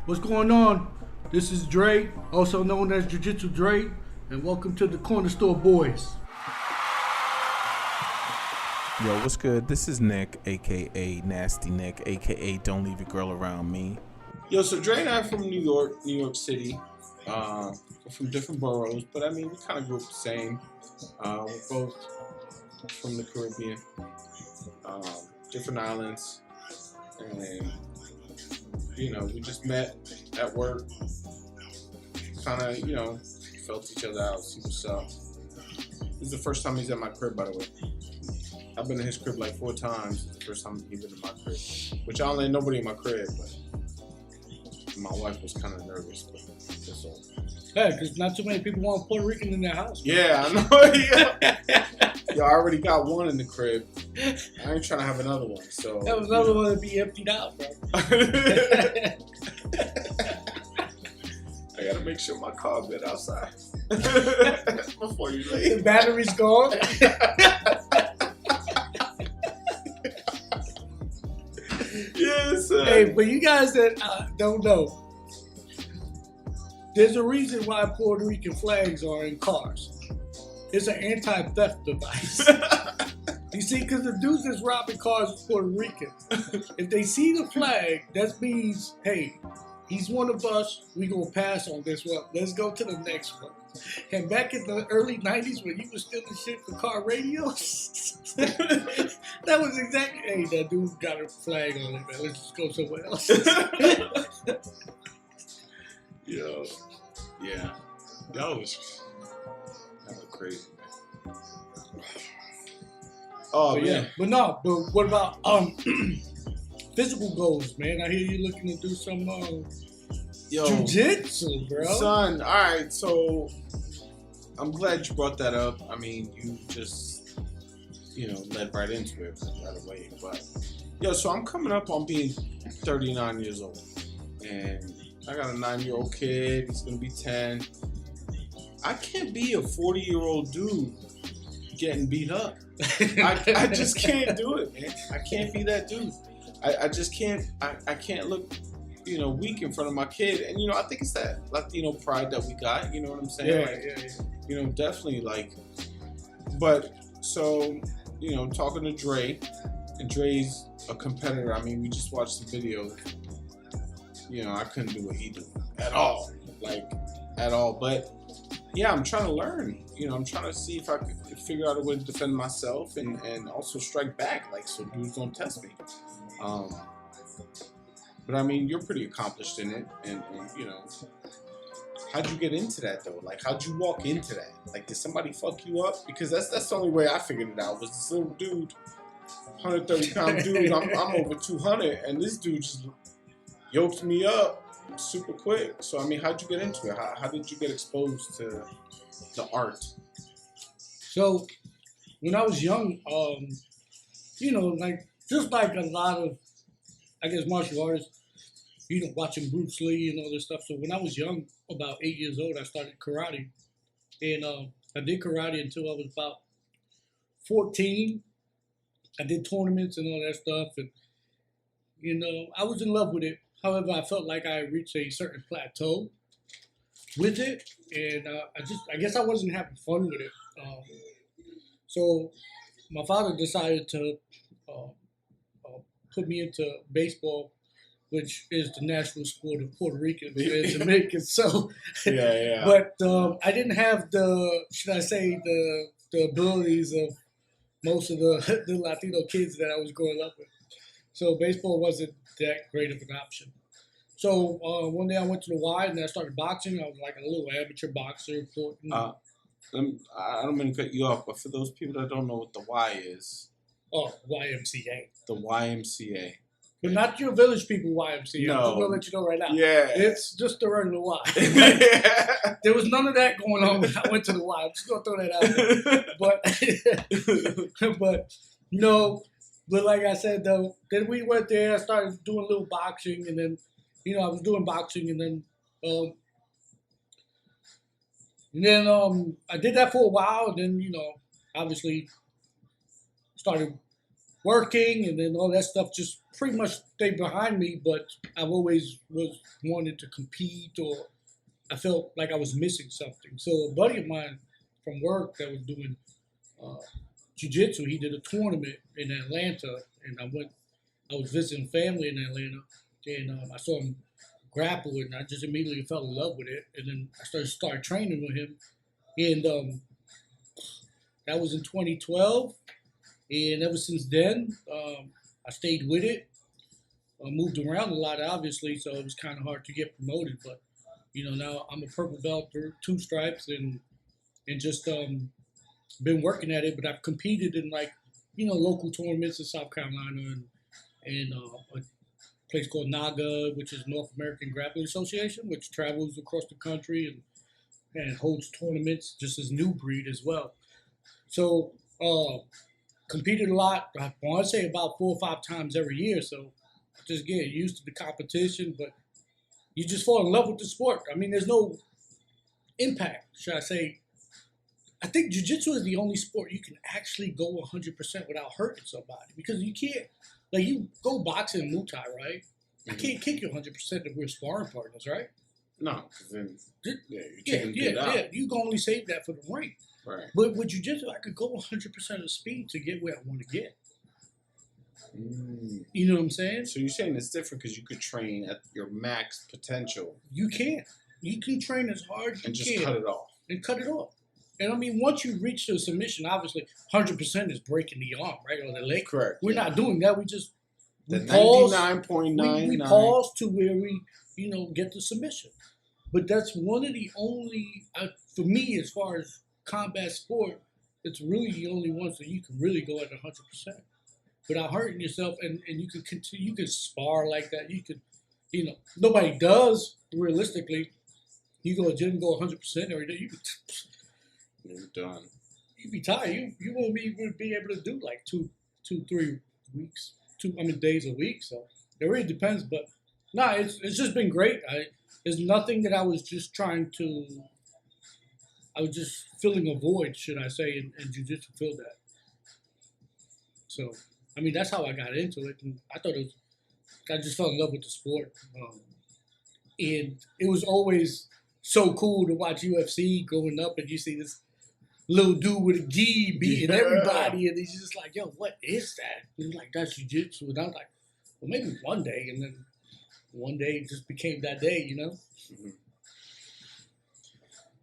What's going on? This is Dre, also known as Jiu-Jitsu Dre, and welcome to the Corner Store Boys. Yo, what's good? This is Nick, a.k.a. Nasty Nick, a.k.a. Don't Leave Your Girl Around Me. Yo, so Dre and I are from New York City. We're from different boroughs, but I mean, we kind of grew up the same. We're both from the Caribbean, different islands, and we just met at work. Kind of, felt each other out, see what's up. This is the first time he's at my crib, by the way. I've been in his crib like 4 times. It's the first time he's been in my crib, which I don't let nobody in my crib, but my wife was kind of nervous, but that's all. Yeah, because not too many people want Puerto Rican in their house. Yeah, I know. Yo, I already got one in the crib. I ain't trying to have another one. So that was another one to be emptied out, bro. I gotta make sure my car's good outside before you leave. The battery's gone. Yes. Hey, but you guys that don't know, there's a reason why Puerto Rican flags are in cars. It's an anti-theft device. You see, because the dudes that's robbing cars are Puerto Ricans. If they see the flag, that means, hey, he's one of us. We gonna pass on this one. Let's go to the next one. And back in the early 90s when you was stealing shit for car radios, that was exactly, hey, that dude got a flag on it, man. Let's just go somewhere else. Yo. Yeah. That was crazy, man. Oh, but man. Yeah. But what about physical goals, man? I hear you looking to do some jiu-jitsu, bro. Son, all right, so I'm glad you brought that up. I mean, you just, led right into it right away. But, so I'm coming up on being 39 years old. And I got a 9-year-old kid. He's going to be 10. I can't be a 40-year-old dude getting beat up. I just can't do it, man. I can't be that dude. I just can't. I can't look, weak in front of my kid. And I think it's that Latino pride that we got. You know what I'm saying? Yeah. Definitely like. But so talking to Dre, and Dre's a competitor. I mean, we just watched the video. I couldn't do what he did at all, at all. But yeah, I'm trying to learn. I'm trying to see if I could figure out a way to defend myself and also strike back, so dudes don't test me. But I mean, you're pretty accomplished in it, and how'd you get into that though? How'd you walk into that? Did somebody fuck you up? Because that's the only way I figured it out was this little dude, 130-pound dude. I'm over 200, and this dude just yoked me up super quick. So I mean, how'd you get into it? How did you get exposed to the art? So when I was young, just like a lot of, I guess, martial artists, watching Bruce Lee and all this stuff. So when I was young, about 8 years old, I started karate. And I did karate until I was about 14. I did tournaments and all that stuff. And, I was in love with it. However, I felt like I reached a certain plateau with it. And I guess I wasn't having fun with it. So my father decided to put me into baseball, which is the national sport of Puerto Ricans and Jamaicans. So, yeah. But I didn't have the abilities of most of the Latino kids that I was growing up with. So baseball wasn't that great of an option. So one day I went to the Y and I started boxing. I was like a little amateur boxer. I don't mean to cut you off, but for those people that don't know what the Y is. Oh, YMCA. The YMCA. But not your village people YMCA. No. I'm just going to let you know right now. Yeah. It's just the regular Y. There was none of that going on when I went to the Y. I'm just going to throw that out there. But no. But like I said, though, then we went there. I started doing a little boxing. And then, I was doing boxing. And then I did that for a while. And then, obviously started working, and then all that stuff just pretty much stayed behind me. But I've always was wanted to compete, or I felt like I was missing something. So a buddy of mine from work that was doing jiu-jitsu, he did a tournament in Atlanta, and I was visiting family in Atlanta, and I saw him grapple, and I just immediately fell in love with it. And then I started training with him, and that was in 2012. And ever since then, I stayed with it. I moved around a lot, obviously, so it was kind of hard to get promoted. But now I'm a purple belt, 2 stripes, and just been working at it. But I've competed in local tournaments in South Carolina and a place called NAGA, which is North American Grappling Association, which travels across the country and holds tournaments just as new breed as well. So competed a lot. I want to say about 4 or 5 times every year. So I just get used to the competition, but you just fall in love with the sport. I mean, there's no impact, should I say. I think jiu-jitsu is the only sport you can actually go 100% without hurting somebody, because you can't. Like, you go boxing and Muay Thai, right? I can't kick you 100% if we're sparring partners, right? No, because then you're taking out. Yeah. You can only save that for the ring. Right. But with jiu-jitsu, I could go 100% of the speed to get where I want to get. You know what I'm saying? So you're saying it's different because you could train at your max potential. You can. You can train as hard as you can. And just cut it off. And cut it off. And I mean, once you reach the submission, obviously, 100% is breaking the arm, right, or the leg. Correct. We're not doing that. We just pause. 99.99. We pause to where we, get the submission. But that's one of the only, for me, as far as combat sport, it's really the only ones that you can really go at 100% without hurting yourself, and you can continue. You can spar like that. You could, nobody does realistically. You go to the gym and go 100% every day. You're done. You'd be tired. You won't be able to do like 2-3 weeks, days a week. So it really depends. But no, it's just been great. There's nothing that I was just trying to. I was just filling a void, should I say, and jiu-jitsu filled that. So, I mean, that's how I got into it, and I just fell in love with the sport, and it was always so cool to watch UFC growing up, and you see this little dude with a gi beating everybody, and he's just like, yo, what is that? And he's like, that's jiu-jitsu. And I was like, well, maybe one day. And then one day it just became that day, Mm-hmm.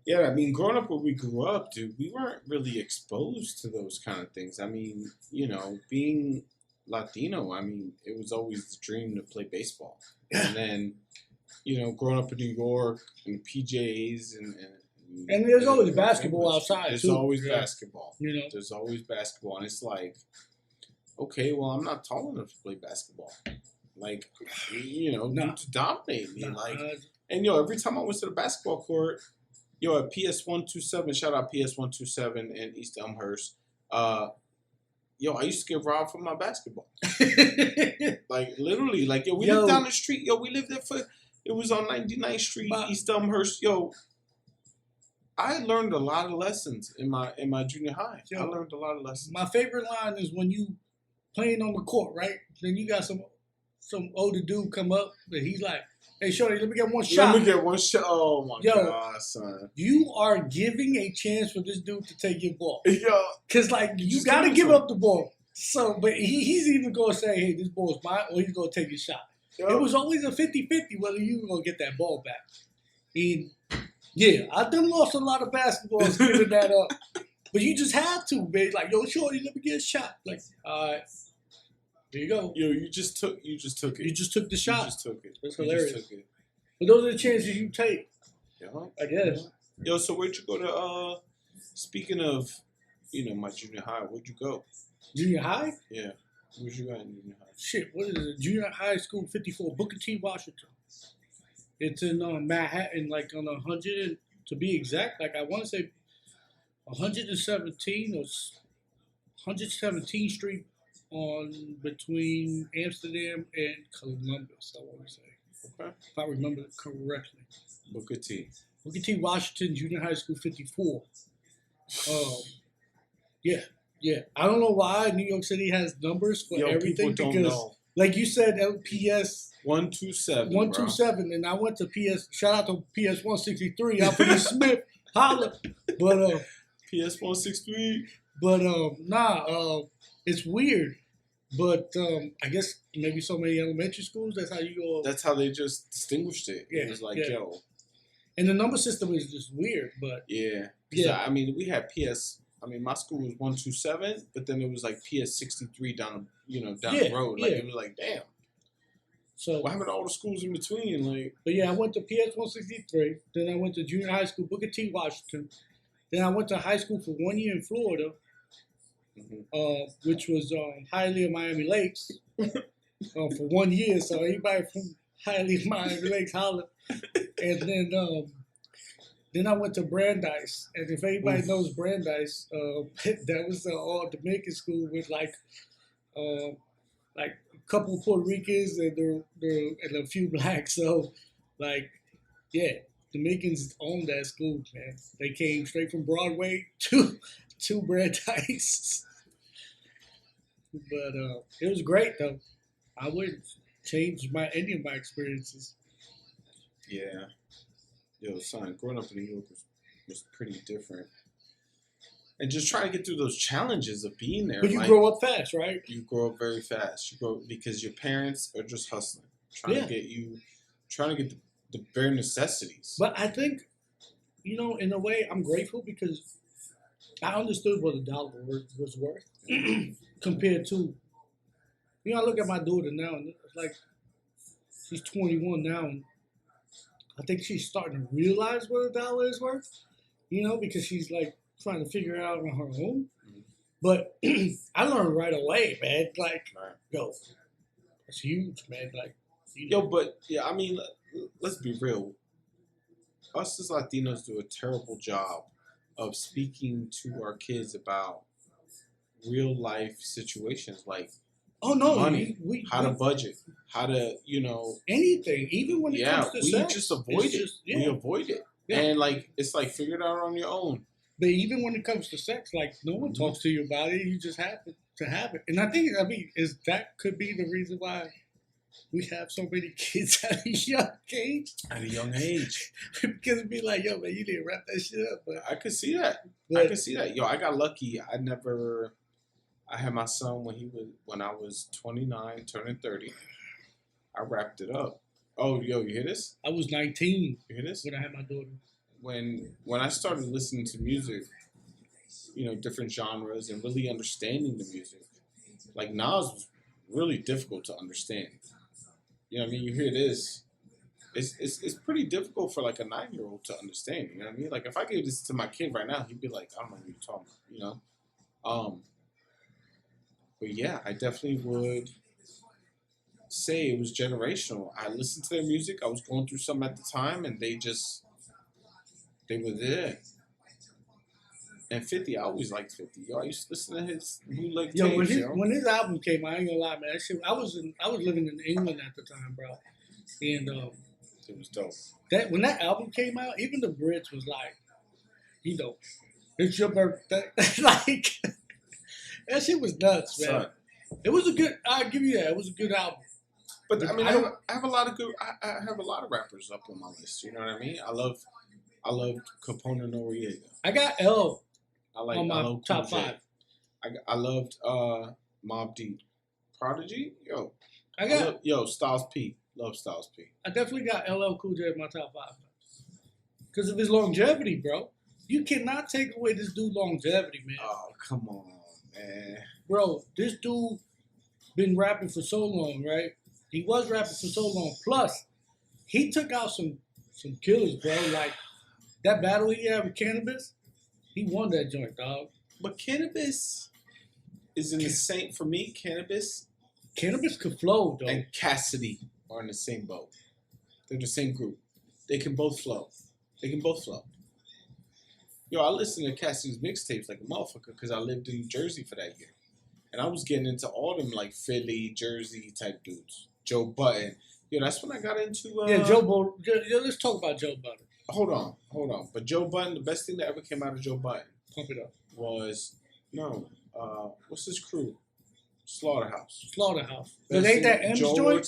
Yeah, I mean, growing up where we grew up, dude, we weren't really exposed to those kind of things. I mean, being Latino, I mean, it was always the dream to play baseball. And then, growing up in New York and PJs and there's always basketball outside. There's too. always basketball. You know, there's always basketball, and it's like, okay, well, I'm not tall enough to play basketball. Like, to dominate me. And every time I went to the basketball court, at PS127, shout out PS127 in East Elmhurst. I used to get robbed for my basketball. Like, literally, we lived down the street. We lived there it was on 99th Street, East Elmhurst. I learned a lot of lessons in my junior high. I learned a lot of lessons. My favorite line is when you playing on the court, right? Then you got some older dude come up, and he's like, hey, shorty, let me get one shot. Let me get one shot. Oh, my God, son. You are giving a chance for this dude to take your ball. Yo. Because, you got to give up the ball. So, but he's either going to say, hey, this ball's mine, or he's going to take your shot. Yo. It was always a 50-50 whether you were going to get that ball back. And, yeah, I done lost a lot of basketballs giving that up. But you just had to, man. Like, yo, shorty, let me get a shot. Like, all right. There you go. Yo, you just took it. You just took the shot. You just took it. That's hilarious. But those are the chances you take. Yeah. I guess. Yo, so where'd you go to, speaking of, my junior high, where'd you go? Junior high? Yeah. Where'd you go in junior high? Shit, what is it? Junior high school 54, Booker T, Washington. It's in Manhattan, on 100, to be exact, I want to say 117 or 117th Street on between Amsterdam and Columbus, I want to say. Okay. If I remember it correctly. Booker T. Booker T, Washington, Junior High School 54. Yeah. Yeah, I don't know why New York City has numbers for everything people don't because, know. like you said, PS 127. 127, and I went to PS. Shout out to PS 163. Alfred Smith, holla. But PS 163. but it's weird. But I guess maybe so many elementary schools. That's how you go. That's how they just distinguished it. Yeah, It was like, yeah. yo. And the number system is just weird. But Yeah. yeah. I mean, we had PS. I mean, my school was 127, but then it was like PS 63 down the road. Like it was like, damn. So what happened to all the schools in between? Like, but yeah, I went to PS 163. Then I went to junior high school, Booker T. Washington. Then I went to high school for 1 year in Florida, which was Hialeah, Miami Lakes, for 1 year. So anybody from Hialeah, Miami Lakes, holla. And then I went to Brandeis, and if anybody knows Brandeis, that was an all Dominican school with like a couple Puerto Ricans and a few blacks. So, like, yeah, Dominicans owned that school, man. They came straight from Broadway to Brandeis. But it was great though. I wouldn't change any of my experiences. yeah. Yo, son, growing up in New York was pretty different. And just trying to get through those challenges of being there. But you grow up fast, right? You grow up very fast. You grow because your parents are just hustling, trying to get the bare necessities. But I think, in a way, I'm grateful because I understood what a dollar was worth compared to, I look at my daughter now and it's like she's 21 now and I think she's starting to realize what a dollar is worth, because she's like trying to figure it out on her own. But I learned right away, man. Like, yo, it's huge, man. Like, I mean, let's be real. Us as Latinos do a terrible job of speaking to our kids about real life situations like money, how to budget, how to, anything, even when it comes to sex. We just avoid it. We avoid it. Yeah. And like, it's like, figure it out on your own. But even when it comes to sex, like, no one talks to you about it. You just have to have it. And I think, that could be the reason why we have so many kids at a young age. At a young age. Because it'd be like, yo, man, you need to wrap that shit up. But I could see that. Yo, I got lucky. I had my son when I was 29, turning 30. I wrapped it up. Oh, yo, you hear this? I was 19. You hear this? When I had my daughter. When I started listening to music, different genres and really understanding the music, like Nas was really difficult to understand. You know what I mean? You hear this, it's pretty difficult for like a 9-year-old to understand. You know what I mean? Like if I gave this to my kid right now, he'd be like, I don't know what you're talking about. But yeah, I definitely would say it was generational. I listened to their music. I was going through something at the time, and they were there. And 50, I always liked 50. Yo, I used to listen to his bootleg tapes, when his album came out, I ain't gonna lie, man. That shit, I was living in England at the time, bro. And it was dope. When that album came out, even the Brits was like, it's your birthday. Like, that shit was nuts, man. Son. It was I'll give you that. It was a good album. But I mean, I have a lot of rappers up on my list. You know what I mean? I loved Capone Noriega. I got L on my top 5. I loved Mobb Deep. Prodigy? Yo. Styles P. Love Styles P. I definitely got LL Cool J in my top 5. Because of his longevity, bro. You cannot take away this dude's longevity, man. Oh, come on, man. Bro, this dude been rapping for so long, right? He was rapping for so long. Plus, he took out some killers, bro. Like, that battle he had with Cannabis, he won that joint, dog. But Cannabis is in the same, for me, Cannabis could flow, though. And Cassidy are in the same boat. They're the same group. They can both flow. Yo, I listened to Cassidy's mixtapes like a motherfucker because I lived in Jersey for that year. And I was getting into all them like Philly, Jersey type dudes. Joe Budden. Yo, that's when I got into... let's talk about Joe Budden. Hold on. But Joe Budden, the best thing that ever came out of Joe Budden... Pump it up. ...was... No. what's his crew? Slaughterhouse. Slaughterhouse. But ain't that M's joint?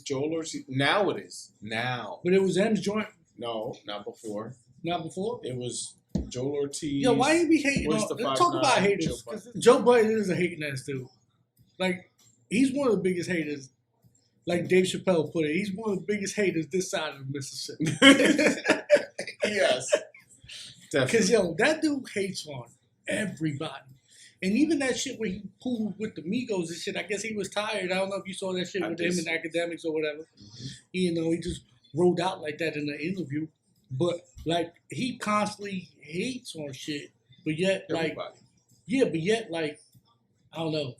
Joel Ortiz. Now it is. Now. But it was M's joint. No, not before. Not before? It was Joel Ortiz. Yo, why you be hating on? Let's talk about haters. Joe Budden is a hating ass dude. Like, he's one of the biggest haters. Like Dave Chappelle put it, he's one of the biggest haters this side of Mississippi. Yes. Definitely. Because, yo, that dude hates on everybody. And even that shit where he pulled with the Migos and shit, I guess he was tired. I don't know if you saw that shit with him and Academics or whatever. Mm-hmm. You know, he just rolled out like that in the interview. But, like, he constantly hates on shit. But yet, everybody. Like, yeah, but yet, like, I don't know.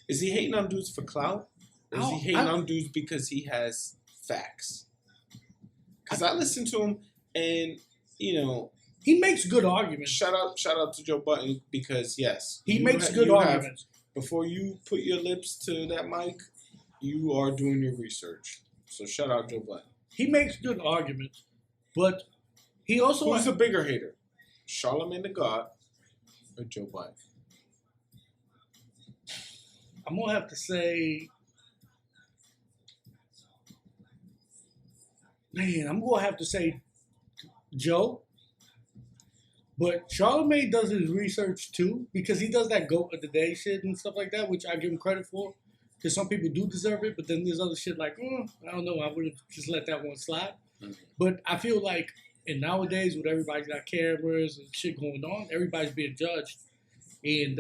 Is he hating on dudes for clout? Or is he hating on dudes because he has facts? Because I listen to him and, you know, he makes good arguments. Shout out to Joe Budden because, yes. He makes good arguments. Before you put your lips to that mic, you are doing your research. So shout out Joe Budden. He makes good arguments, but he also... Who's the bigger hater? Charlamagne the God or Joe Budden? I'm going to have to say... Man, I'm going to have to say Joe. But Charlamagne does his research too, because he does that goat of the day shit and stuff like that, which I give him credit for. Because some people do deserve it, but then there's other shit like, I don't know, I would have just let that one slide. Mm-hmm. But I feel like in nowadays, with everybody's got cameras and shit going on, everybody's being judged. And,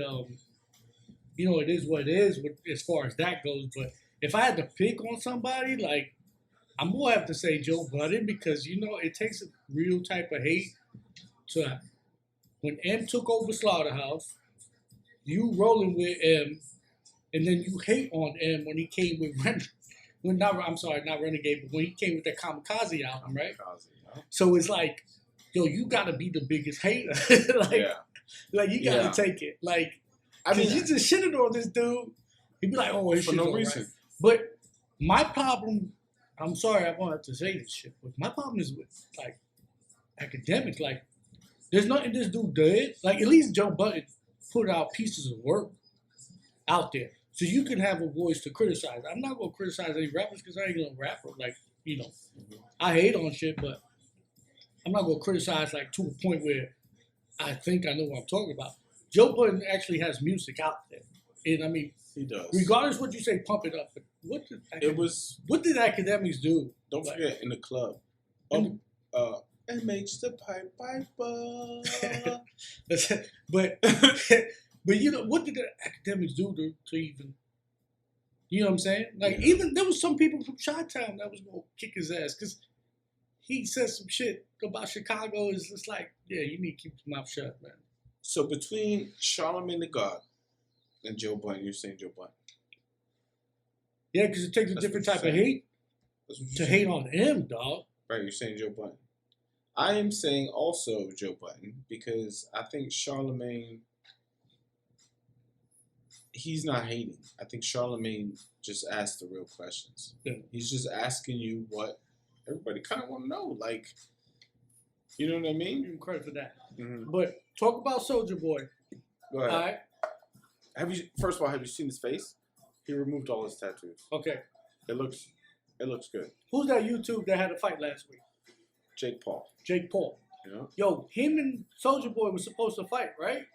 you know, it is what it is as far as that goes. But if I had to pick on somebody, like, I'm going to have to say Joe Budden, because, you know, it takes a real type of hate to... When M took over Slaughterhouse, you rolling with M, and then you hate on M when he came with not Renegade, but when he came with that Kamikaze album, right? Yeah. So it's like, yo, you gotta be the biggest hater. Like you gotta take it. Like, I mean, you just shitted on this dude. He'd be like, oh, it's for no reason. Right. But my problem, I'm sorry, I'm gonna have to say this shit, but my problem is with like Academics, like. There's nothing this dude did. Like, at least Joe Budden put out pieces of work out there. So you can have a voice to criticize. I'm not going to criticize any rappers because I ain't going to rap. Like, you know, I hate on shit, but I'm not going to criticize, like, to a point where I think I know what I'm talking about. Joe Budden actually has music out there. And, I mean, he does. Regardless what you say, pump it up. But what did Academics do? Don't forget, in the club. MH the Pipe Piper. but you know, what did the Academics do to even, you know what I'm saying? Like, even there was some people from Chi-Town that was going to kick his ass because he said some shit about Chicago. It's just like, yeah, you need to keep your mouth shut, man. So between Charlamagne the God and Joe Budden, you're saying Joe Budden? Yeah, because it takes a different type of hate to hate on him, dog. Right, you're saying Joe Budden. I am saying also Joe Budden because I think Charlamagne, he's not hating. I think Charlamagne just asked the real questions. Yeah. He's just asking you what everybody kind of want to know. Like, you know what I mean? Give him credit for that. Mm-hmm. But talk about Soulja Boy. Go ahead. All right. First of all, have you seen his face? He removed all his tattoos. Okay. It looks good. Who's that YouTube that had a fight last week? Jake Paul. Yeah. Yo, him and Soulja Boy were supposed to fight, right?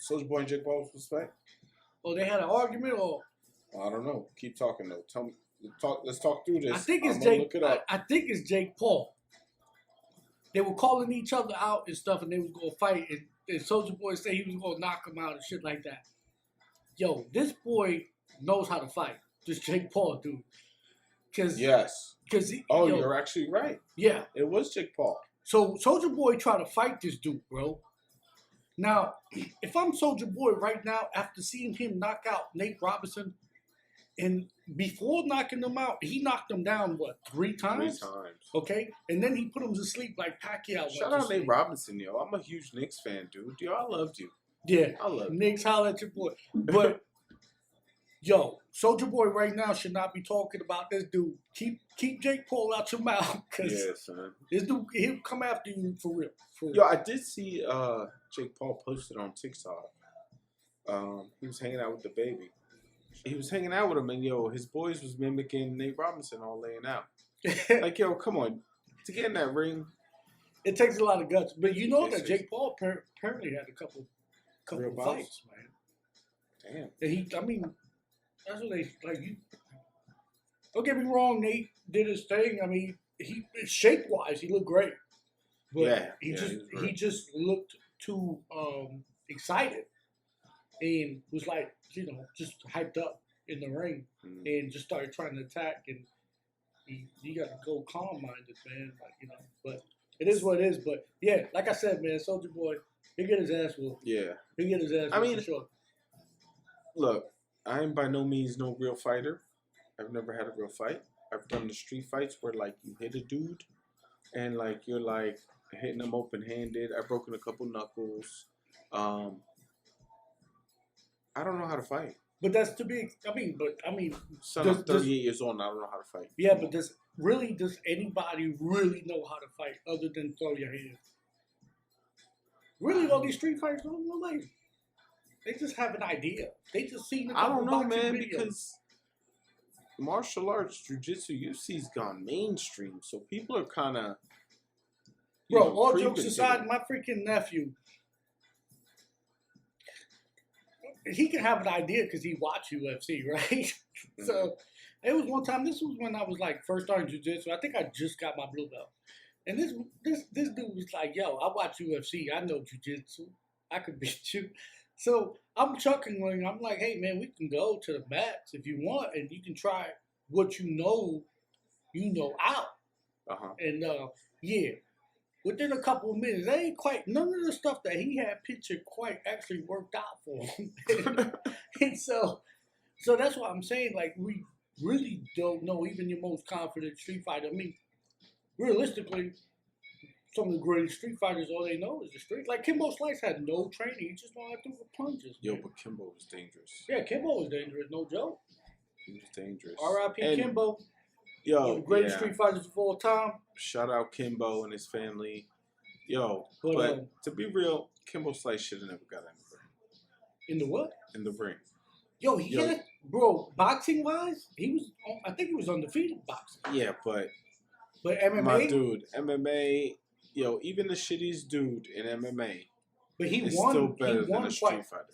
Soulja Boy and Jake Paul were supposed to fight? Oh, they had an argument, or? I don't know. Keep talking though. Tell me. Let's talk through this. I think it's Jake. Look it up. I think it's Jake Paul. They were calling each other out and stuff, and they was gonna fight. And Soulja Boy said he was gonna knock him out and shit like that. Yo, this boy knows how to fight. This Jake Paul dude. Yes. Yo, you're actually right. Yeah. It was Jake Paul. So Soulja Boy tried to fight this dude, bro. Now, if I'm Soulja Boy right now, after seeing him knock out Nate Robinson, and before knocking him out, he knocked him down, what, 3 times? 3 times. Okay? And then he put him to sleep like Pacquiao. Shout out Nate Robinson, yo. I'm a huge Knicks fan, dude. Yo, I loved you. Yeah. I love you. Knicks, holla at your boy. But Yo, Soldier Boy right now should not be talking about this dude. Keep Jake Paul out your mouth, cause Yeah, son. this dude he'll come after you for real. For real. Yo, I did see Jake Paul posted on TikTok. He was hanging out with the baby. He was hanging out with him, and yo, his boys was mimicking Nate Robinson all laying out. Like, yo, come on, to get in that ring. It takes a lot of guts, but you know Yes, that Jake Paul apparently had a couple Real of bouts? fights, man. Damn. And I mean, that's what they like. You don't get me wrong, Nate did his thing. I mean, he shape wise, he looked great, but Yeah, he just looked too excited and was like, just hyped up in the ring and just started trying to attack. And you got to go calm minded, man. Like, but it is what it is. But yeah, like I said, man, Soldier Boy, he'll get his ass whooped. Yeah. He'll get his ass whooped, I mean, for sure. Look, I am by no means no real fighter. I've never had a real fight. I've done the street fights where like you hit a dude and like you're like hitting him open handed. I've broken a couple knuckles. I don't know how to fight. But that's to be. I mean, Son, I'm 38 years old and I don't know how to fight. yeah. But does anybody really know how to fight other than throw your hands? Really, all these street fighters don't know. Like, they just have an idea. They just seen the I don't know, boxing man, videos. because martial arts, jiu-jitsu, UFC's gone mainstream, so people are kind of. Bro, all jokes aside, my freaking nephew, he can have an idea because he watched UFC, right? So it was one time. This was when I was like first starting jiu-jitsu. I think I just got my blue belt, and this dude was like, "Yo, I watch UFC. I know jiu-jitsu. I could beat you." So I'm chuckling. I'm like, "Hey, man, we can go to the mats if you want, and you can try what you know out." And yeah. Within a couple of minutes, they ain't quite none of the stuff that he had pictured quite actually worked out for him. And so that's why I'm saying, like, we really don't know even your most confident street fighter. I mean, realistically, some of the greatest street fighters, all they know is the street. Like Kimbo Slice had no training; he just know how to throw punches. Yo, man. but Kimbo was dangerous. Yeah, Kimbo was dangerous, no joke. He was dangerous. R.I.P. Kimbo. Yo, one of the greatest street fighters of all time. Shout out Kimbo and his family. Yo, but to be real, Kimbo Slice should have never got in the ring. In the what? In the ring. Yo, had, bro, boxing wise, I think he was undefeated boxing. Yeah, but MMA? My dude, MMA, yo, even the shittiest dude in MMA but he is won, still better than a street fighter.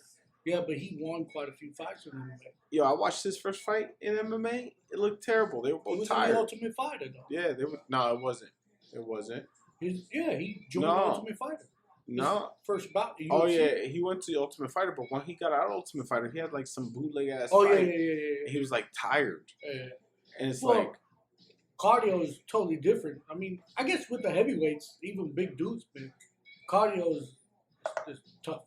Yeah, but he won quite a few fights in MMA. Yo, I watched his first fight in MMA. It looked terrible. They were both tired. He was the Ultimate Fighter, though. Yeah, they were. No, it wasn't. It wasn't. He joined the Ultimate Fighter. No. First bout. Oh yeah, he went to the Ultimate Fighter, but when he got out of Ultimate Fighter, he had like some bootleg ass. Oh fight. Yeah. He was like tired. Yeah. And it's like cardio is totally different. I mean, I guess with the heavyweights, even big dudes, man, cardio is tough.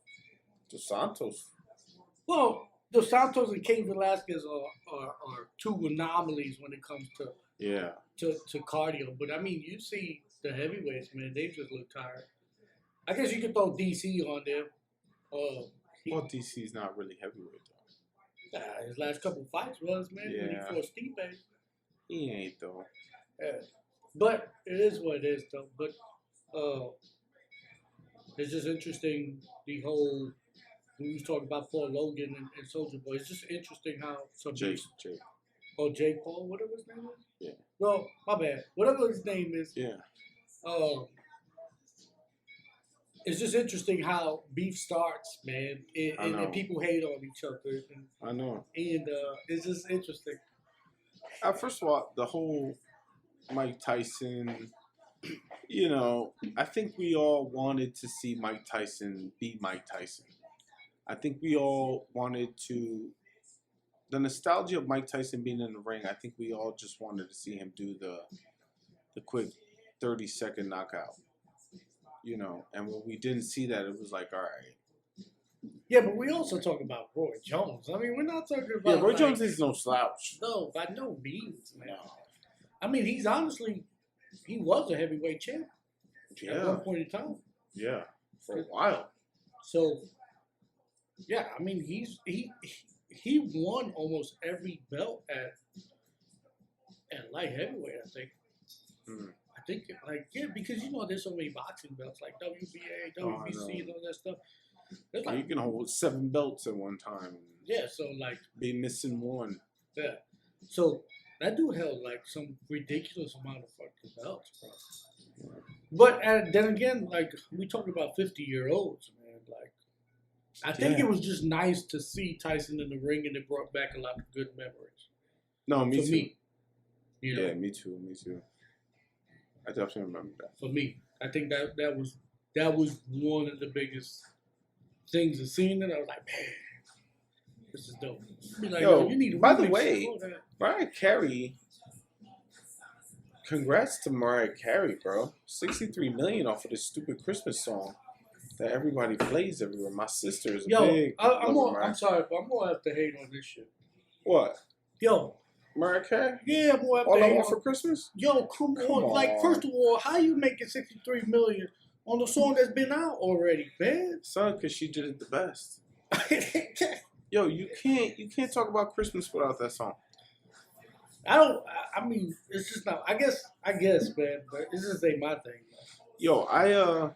Dos Santos. Well, Dos Santos and Cain Velasquez are two anomalies when it comes to cardio. But I mean, you see the heavyweights, man, they just look tired. I guess you could throw DC on there. Well, DC's not really heavyweight though. His last couple fights was, man, when he fought Stipe. He ain't though. Yeah. But it is what it is, though. But it's just interesting, the whole, when we was talking about Paul Logan and Soulja Boy, it's just interesting how some Jake. Oh, Jake Paul, whatever his name is? Yeah. Well, my bad. Whatever his name is. Yeah. It's just interesting how beef starts, man, and people hate on each other. And, I know. And it's just interesting. First of all, the whole Mike Tyson, I think we all wanted to see Mike Tyson be Mike Tyson. I think we all wanted the nostalgia of Mike Tyson being in the ring, I think we all just wanted to see him do the quick 30-second knockout. And when we didn't see that, it was like, all right. Yeah, but we also talk about Roy Jones. I mean, we're not talking about... Yeah, Roy Jones is no slouch. No, by no means, man. No. I mean, he was a heavyweight champ at one point in time. Yeah, for a while. So, yeah, I mean, he won almost every belt at light heavyweight. I think. I think because there's so many boxing belts like WBA, WBC, and all that stuff. Like, you can hold 7 belts at one time. Yeah, so like be missing one. Yeah, so that dude held like some ridiculous amount of fucking belts, bro. But then again, like we talk about 50-year-olds, man. Like I think it was just nice to see Tyson in the ring, and it brought back a lot of good memories. No, me too. Me, you know? Yeah, me too. Me too. I definitely remember that. For me, I think that was one of the biggest things of seeing it. I was like, man, this is dope. Like, yo, you need by the way, Mariah Carey. Congrats to Mariah Carey, bro. 63 million off of this stupid Christmas song that everybody plays everywhere. My sister is a big. I'm sorry, but I'm gonna have to hate on this shit. What? Yo. Mariah Carey? Yeah, boy. All I Want for Christmas? Yo, come on. Like, first of all, how you making 63 million on the song that's been out already, man? Son, because she did it the best. Yo, you can't talk about Christmas without that song. I mean, it's just not. I guess, man. But it's just ain't my thing. Man. Yo,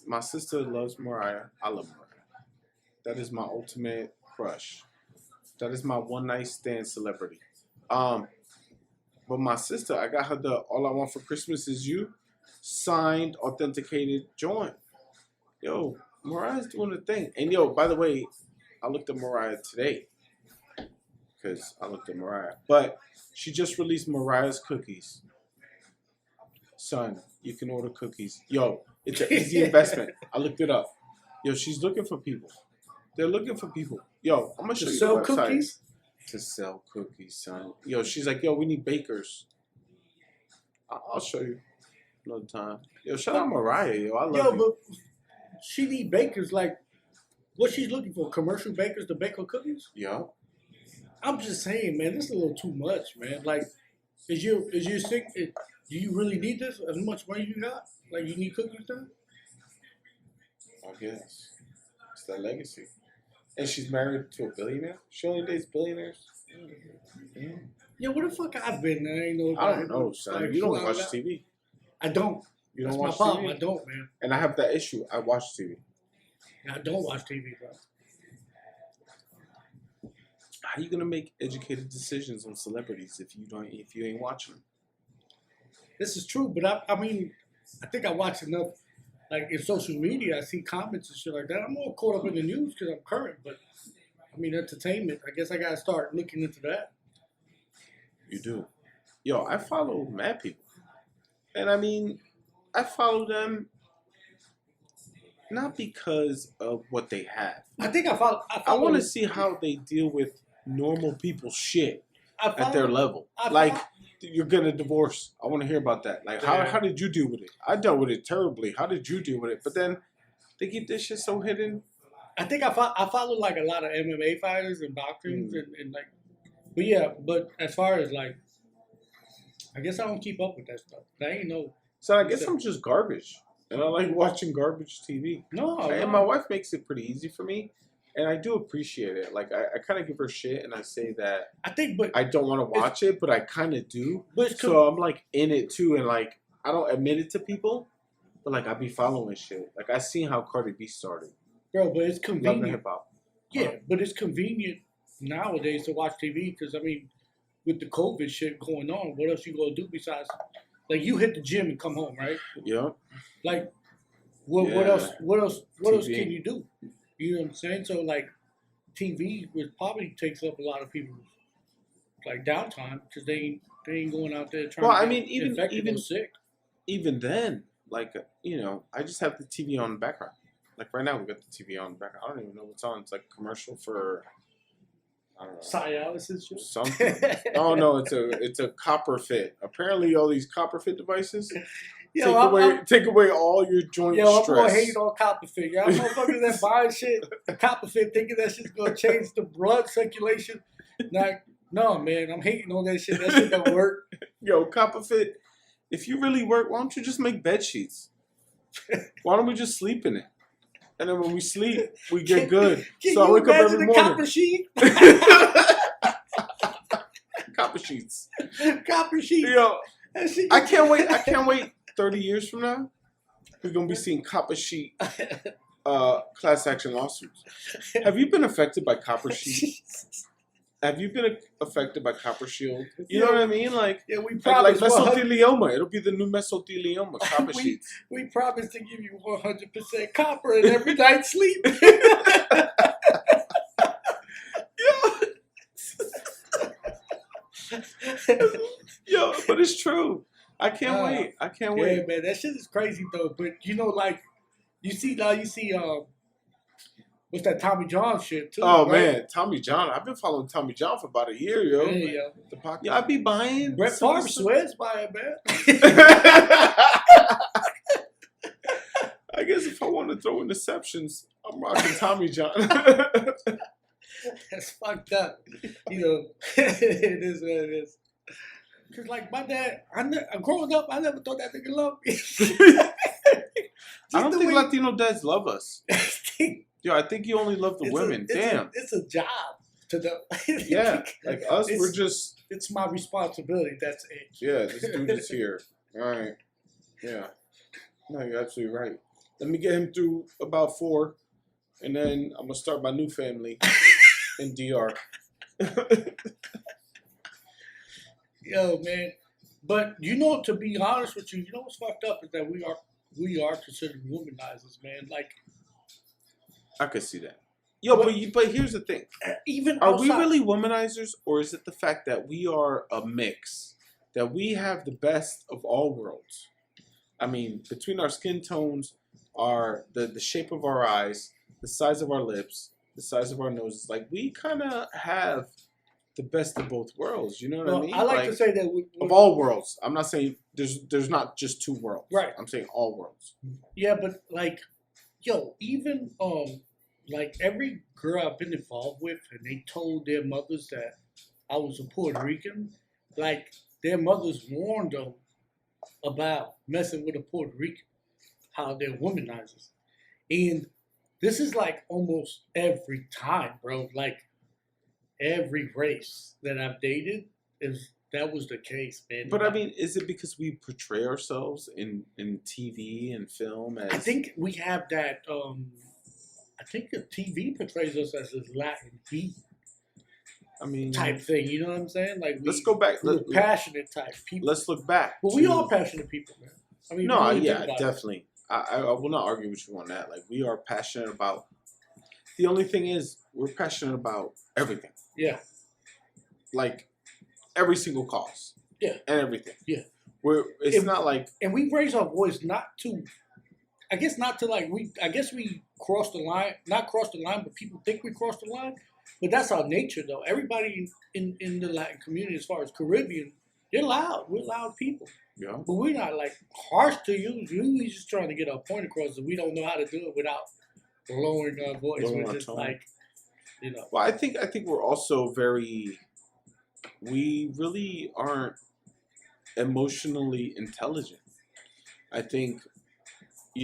my sister loves Mariah. I love Mariah. That is my ultimate crush. That is my one night stand celebrity. But my sister, I got her the All I Want for Christmas Is You signed, authenticated joint. Yo, Mariah's doing the thing. And yo, by the way, I looked at Mariah today. Because I looked at Mariah. But she just released Mariah's cookies. Son, you can order cookies. Yo, it's an easy investment. I looked it up. Yo, she's looking for people. They're looking for people. Yo, I'm going to show you the website. Cookies? To sell cookies, son. Yo, she's like, yo, we need bakers. I'll show you another time. Yo, shout out Mariah, yo. I love you. But she need bakers. Like, what she's looking for? Commercial bakers to bake her cookies? Yeah. I'm just saying, man, this is a little too much, man. Like, is you sick? Do you really need this? As much money you got? Like, you need cookies done? I guess. It's that legacy. And she's married to a billionaire? She only dates billionaires? Mm-hmm. Yeah, where the fuck I've been? I don't know, son. Like, you don't watch TV. I don't. You don't watch TV? That's my problem. I don't, man. And I have that issue. I watch TV. I don't watch TV, bro. How are you gonna make educated decisions on celebrities if you ain't watching them? This is true, but I mean, I think I watch enough. Like in social media, I see comments and shit like that. I'm more caught up in the news because I'm current, but I mean, entertainment. I guess I gotta start looking into that. You do. Yo, I follow mad people, and I mean, I follow them not because of what they have. I want to see how they deal with normal people's shit at their level. You're gonna divorce. I want to hear about that. Like, how did you deal with it? I dealt with it terribly. How did you deal with it? But then they keep this shit so hidden. I think I follow like a lot of MMA fighters and boxing and like, but yeah. But as far as like, I guess I don't keep up with that stuff. I ain't know. So I guess I'm just garbage, and I like watching garbage TV. And my wife makes it pretty easy for me. And I do appreciate it. Like, I kind of give her shit, and I say that I don't want to watch it, but I kind of do. So I'm, like, in it, too, and, like, I don't admit it to people, but, like, I be following shit. Like, I seen how Cardi B started. Bro, but it's convenient. Loving hip-hop. Yeah, but it's convenient nowadays to watch TV because, I mean, with the COVID shit going on, what else you going to do besides, like, you hit the gym and come home, right? Yeah. Like, what else can you do? You know what I'm saying? So, like, TV probably takes up a lot of people's, like, downtime because they ain't going out there trying to get infected or sick. Even then, like, I just have the TV on the background. Like, right now, we got the TV on the background. I don't even know what's on. It's, like, a commercial for, I don't know. Cialis shit? Something. Oh, no, it's a copper fit. Apparently, all these copper fit devices... Take away all your joint stress. I'm gonna hate on Copperfit. Y'all motherfuckers that buying shit, Copperfit, thinking that shit's gonna change the blood circulation. Like, no, man, I'm hating on that shit. That shit don't work. Yo, Copperfit, if you really work, why don't you just make bed sheets? Why don't we just sleep in it? and then when we sleep, we get good. Can So I you wake up imagine every the morning. copper sheet? Copper sheets. Copper sheet. Yo, That shit I can't wait. 30 years from now, we're gonna be seeing copper sheet class action lawsuits. Have you been affected by copper sheet? Have you been affected by copper shield? You know what I mean? Like, yeah, we like promised mesothelioma. It'll be the new mesothelioma. Copper sheets. we promised to give you 100% copper in every night's sleep. Yo, but it's true. I can't wait. I can't wait. Yeah, man, that shit is crazy though. But you know, like you see what's that Tommy John shit too? Oh right? man, Tommy John. I've been following Tommy John for about a year, yo. Yeah, yo. The podcast. Yeah, I be buying. Brett Favre swears by it, man. I guess if I want to throw interceptions, I'm rocking Tommy John. That's fucked up. You know, it is what it is. Cause like my dad, growing up, I never thought that nigga loved me. I don't think Latino dads love us. Yo, I think you only love the women. Damn. It's a job to the. Yeah, like us, we're just. It's my responsibility. That's it. Yeah, this dude is here. All right. Yeah. No, you're absolutely right. Let me get him through about 4, and then I'm gonna start my new family in DR. Yo, man. But you know, to be honest with you, you know what's fucked up is that we are considered womanizers, man. Like, I could see that. Yo, but here's the thing. Even are outside, we really womanizers, or is it the fact that we are a mix, that we have the best of all worlds? I mean, between our skin tones, the shape of our eyes, the size of our lips, the size of our noses, like we kind of have the best of both worlds. You know what I mean? I like to say that of all worlds. I'm not saying there's not just 2 worlds. Right. I'm saying all worlds. Yeah, but like, yo, even like every girl I've been involved with, and they told their mothers that I was a Puerto Rican, like their mothers warned them about messing with a Puerto Rican, how they're womanizers. And this is like almost every time, bro. Like every race that I've dated that was the case, man. But I mean, is it because we portray ourselves in TV and film as? I think we have that. I think the TV portrays us as this Latin beat. I mean, type thing. You know what I'm saying? Like, let's go back. We're passionate type people. Let's look back. But we are passionate people, man. I mean, no, really yeah, definitely. I will not argue with you on that. Like, we are passionate about. The only thing is, we're passionate about everything. Yeah. Like, every single cause. Yeah. And everything. Yeah. It's not like. And we raise our voice not to. I guess not to like I guess we cross the line, not cross the line, but people think we cross the line. But that's our nature, though. Everybody in the Latin community, as far as Caribbean, they're loud. We're loud people. Yeah. But we're not like harsh to you. We're just trying to get our point across, and we don't know how to do it without lowering our voice. We're just like, you know. Well, I think we're also very. We really aren't emotionally intelligent. I think.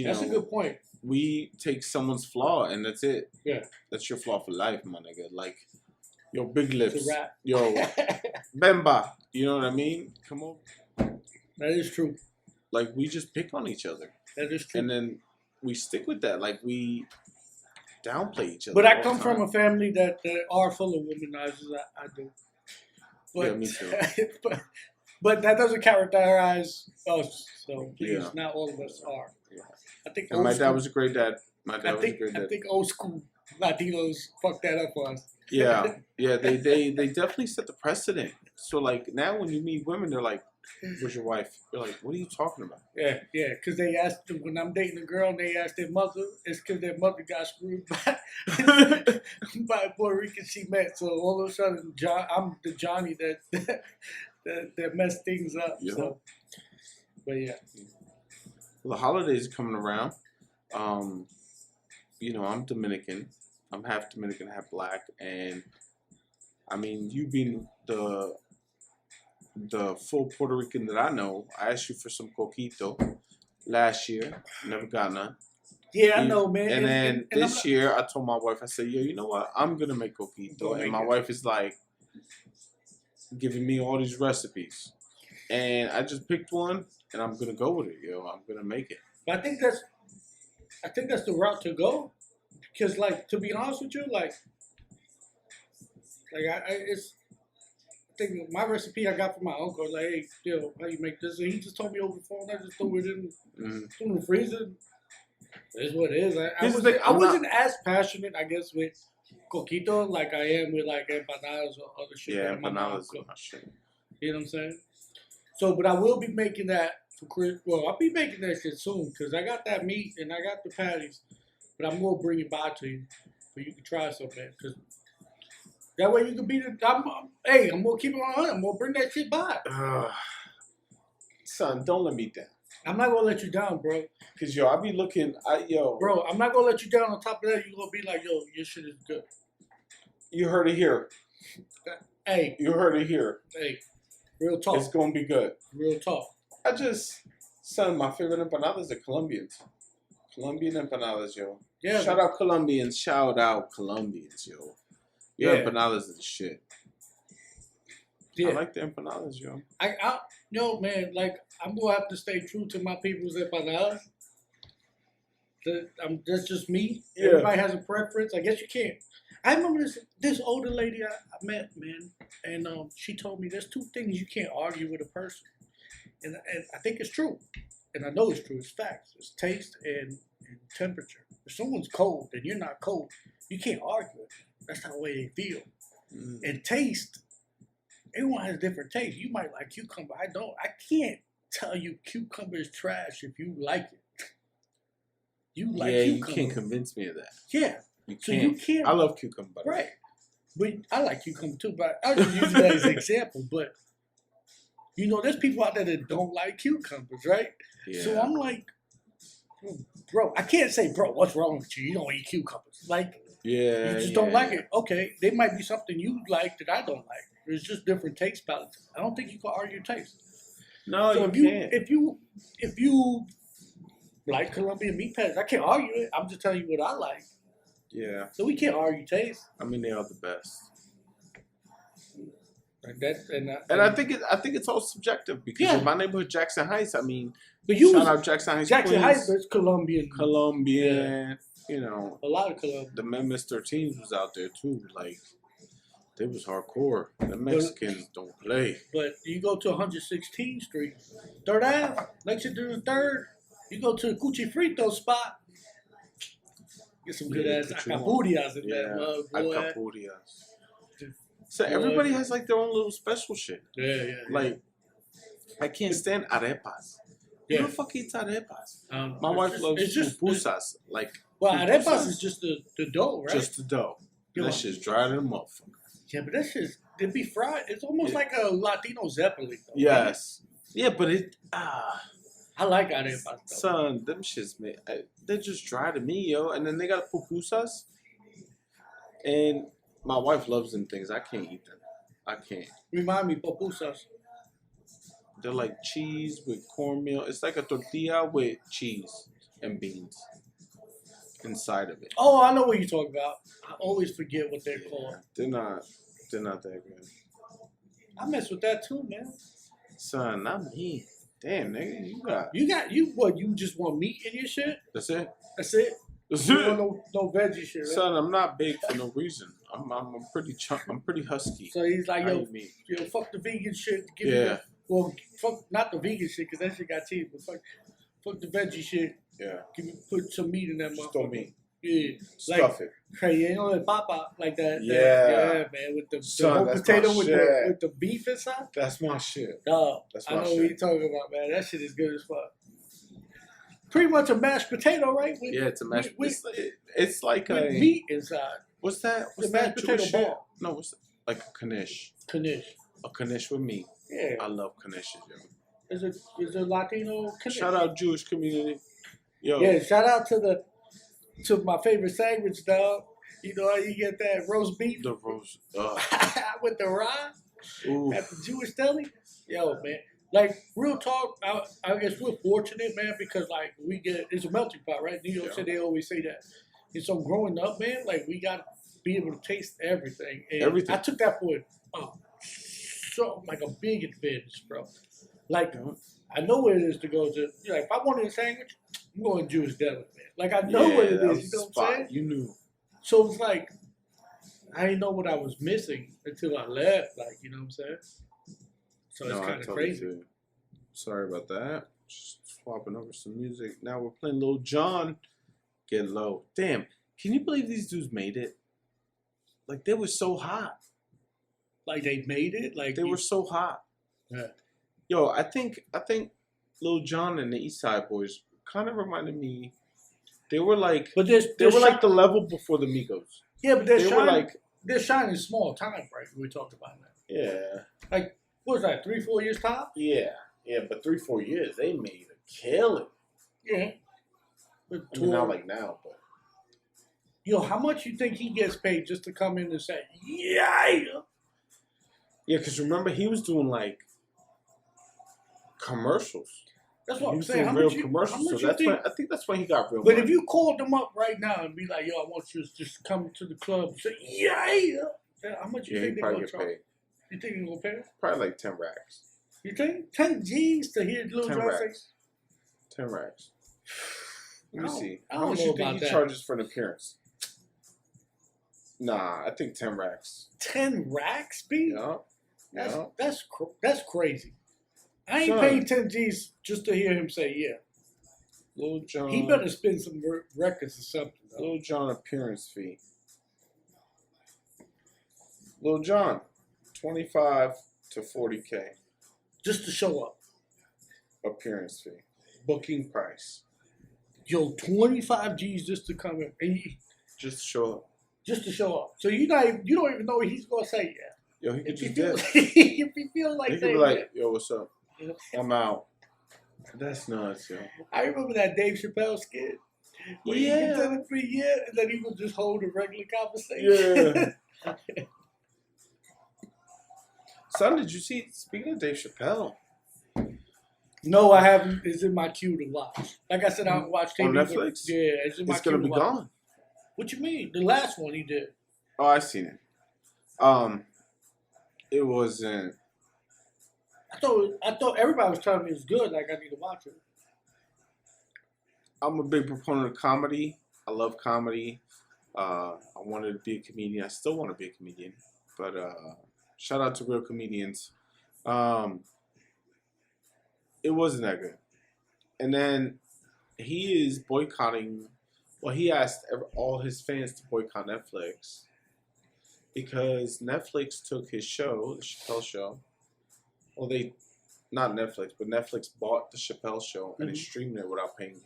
That's a good point. We take someone's flaw and that's it. Yeah. That's your flaw for life, my nigga. Like, yo, big lips. It's a rap. Yo, Bemba. You know what I mean? Come on. That is true. Like, we just pick on each other. That is true. And then we stick with that. Like, we downplay each other. But I come from a family that are full of womanizers. I do. But, yeah, me too. but that doesn't characterize us. So please, Yeah. not all of us are. Yeah. I think. And my dad was a great dad. My dad was a great dad. I think old school Latinos fucked that up for us. Yeah, yeah. They definitely set the precedent. So like now, when you meet women, they're like, "Where's your wife?" You're like, "What are you talking about?" Yeah, yeah. Because they asked them, when I'm dating a girl, and they asked their mother. It's because their mother got screwed by a Puerto Rican she met. So all of a sudden, I'm the Johnny that messed things up. Yeah. So, but yeah. Well, the holidays are coming around. You know, I'm Dominican. I'm half Dominican, half black, and I mean, you being the full Puerto Rican that I know, I asked you for some coquito last year. Never got none. Yeah, I know, man. And then and this year, I told my wife, I said, yo, you know what? I'm gonna make coquito, and my wife is like giving me all these recipes, and I just picked one, and I'm gonna go with it, yo. I'm gonna make it. But I think that's the route to go, because like to be honest with you, I think my recipe I got from my uncle, like, hey, yo, how you make this? And he just told me over the phone. I just threw it in the freezer. It's what it is. I wasn't as passionate, I guess, with coquito like I am with like empanadas or other shit. Yeah, that my mom empanadas are my shit. You know what I'm saying? So, but I will be making that for Chris. Well, I'll be making that shit soon because I got that meat and I got the patties. But I'm gonna bring it by to you so you can try some, man. Because that way you can be the. I'm gonna keep it on. I'm gonna bring that shit by. Son, don't let me down. I'm not gonna let you down, bro. Cause yo, I be looking, Bro, I'm not gonna let you down. On top of that, you gonna be like, yo, your shit is good. You heard it here. Hey, you heard it here. Hey, real talk. It's gonna be good. Real talk. Son, my favorite empanadas are Colombians. Colombian empanadas, yo. Yeah. Shout out Colombians. Shout out Colombians, yo. Your empanadas are the shit. Yeah. I like the empanadas, yo. Yo, man, like, I'm going to have to stay true to my people's empanadas. That's just me. Yeah. Everybody has a preference. I guess you can't. I remember this older lady I met, man, and she told me there's two things you can't argue with a person. And I think it's true. And I know it's true. It's facts. It's taste and temperature. If someone's cold and you're not cold, you can't argue with them. That's not the way they feel. And taste, everyone has different taste. You might like cucumber. I don't. I can't tell you cucumber is trash if you like it. You like cucumber. You can't convince me of that. Yeah. You can't. I love cucumber. Right. But I like cucumber too, but I'll just use that as an example. But, you know, there's people out there that don't like cucumbers, right? Yeah. So I'm like, bro, I can't say, bro, what's wrong with you? You don't eat cucumbers. Like, you just don't like it. Okay, there might be something you like that I don't like. There's just different taste palettes. I don't think you can argue taste. No, so you can't. If you like Colombian meat patties, I can't argue it. I'm just telling you what I like. Yeah. So we can't argue taste. I mean, they are the best. Like that, and I think it's all subjective because in my neighborhood, Jackson Heights, I mean, shout out Jackson Heights. Jackson Heights is Colombian. Colombian, you know, a lot of Colombian. The Memphis 13s was out there too. Like, they was hardcore. The Mexicans don't play. But you go to 116th Street, 3rd Ave, Lexington 3rd. You go to the Cuchi Frito spot. Get some good ass acapullias in that mug, boy. Acapullias. So everybody has like their own little special shit. Yeah. Like, I can't stand arepas. Who the fuck eats arepas? My wife loves pupusas. Arepas is just the dough, right? Just the dough. That shit's dried in a motherfucker. Yeah, but that shit's, they be fried. It's almost like a Latino Zeppelin. Though, yes. Right? Yeah, but I like arepas, though. Son, them shits, man, they're just dry to me, yo. And then they got pupusas. And my wife loves them things. I can't eat them. I can't. Remind me, pupusas. They're like cheese with cornmeal. It's like a tortilla with cheese and beans inside of it. Oh, I know what you're talking about. I always forget what they're called. They're not that good. I mess with that too, man. Son, not me. Damn, nigga, you just want meat in your shit? That's it? That's it? That's you it? Want no veggie shit, right? Son, I'm not big for no reason. I'm pretty husky. So he's like, yo, fuck the vegan shit. Fuck not the vegan shit, because that shit got cheese, but fuck the veggie shit. Yeah. Put some meat in that motherfucker. Just meat. Yeah. Stuff it. Hey, you know the papa like that. Yeah. Man, with the whole potato with the beef inside. That's my shit. Dog. I know what you're talking about, man. That shit is good as fuck. Pretty much a mashed potato, right? It's a mashed. It's like with meat inside. What's that? What's that potato ball? No, what's that? Like a knish. Knish. A knish with meat. Yeah. I love knishes, yo. Is a Latino knish. Shout out Jewish community. Yo. Yeah, shout out to my favorite sandwich, dog. You know how you get that roast beef? The roast. With the rye? Ooh. At the Jewish deli? Yo, man. Like real talk, I guess we're fortunate, man, because like it's a melting pot, right? New York Yeah. City, they always say that. And so growing up, man, like we got to be able to taste everything. And Everything. I took that for so like a big advantage, bro. Like I know where it is to go to. You know, if I wanted a sandwich, I'm going to Jewish Deli, man. Like I know what it that is. was You know the what I'm spot. saying? You knew. So it's like I didn't know what I was missing until I left. Like you know what I'm saying? So it's I kind of totally crazy. feel you. Sorry about that. Just swapping over some music. Now we're playing Lil Jon. Get low. Damn. Can you believe these dudes made it? Like they were so hot. Like they made it. Like They were so hot. Yeah. Yo, I think Lil Jon and the East Side Boys kind of reminded me. They were like, But they were like the level before the Migos. yeah, but They were like, they're shining small time, right? We talked about that. yeah, Like what was that? 3-4 years top? yeah, but 3-4 years they made a killing. Yeah. But I mean, not like now, but yo, how much you think he gets paid just to come in and say, yeah? yeah, because remember he was doing like commercials. That's what He I'm was saying. doing real commercials, so that's when I think that's when he got real. But money. if you called them up right now and be like, yo, I want you to just come to the club and say, yeah, how much you yeah, think he they're probably going to get charge? paid. You think they're going to pay? Probably like 10 racks. You think? 10 G's to hear Lil 10 Jon say? racks. 10 racks. Let me see. I How don't much know you about think he that. charges for an appearance? Nah, I think 10 racks. 10 racks, B? Yeah. That's crazy. I ain't Son. paying 10 G's just to hear him say yeah. Lil Jon. He better spin some records or something. Though. Lil Jon appearance fee. Lil Jon, 25 to 40K Just to show up. appearance fee. Booking price. Yo, 25 G's just to come in. And Just show up. just to show up. So you don't even know what he's going to say yet. Yo, he could If he, just feel, dip. if he feels like He could saying be like, that. yo, what's up? Yeah. I'm out. That's nuts, yo. I remember that Dave Chappelle skit. Where he could tell it for a year and then he would just hold a regular conversation. Yeah. Son, did you see, speaking of Dave Chappelle, No, I haven't. It's in my queue to watch. Like I said, I don't watch TV. on Netflix? Yeah, it's in my It's queue going to to be watch. gone. What you mean? The last one he did. Oh, I seen it. It wasn't. I thought everybody was telling me it was good. Like I need to watch it. I'm a big proponent of comedy. I love comedy. I wanted to be a comedian. I still want to be a comedian. But shout out to real comedians. It wasn't that good. And then he is boycotting. Well, he asked all his fans to boycott Netflix because Netflix took his show, the Chappelle Show. Well, not Netflix, but Netflix bought the Chappelle Show and is streaming it without paying him.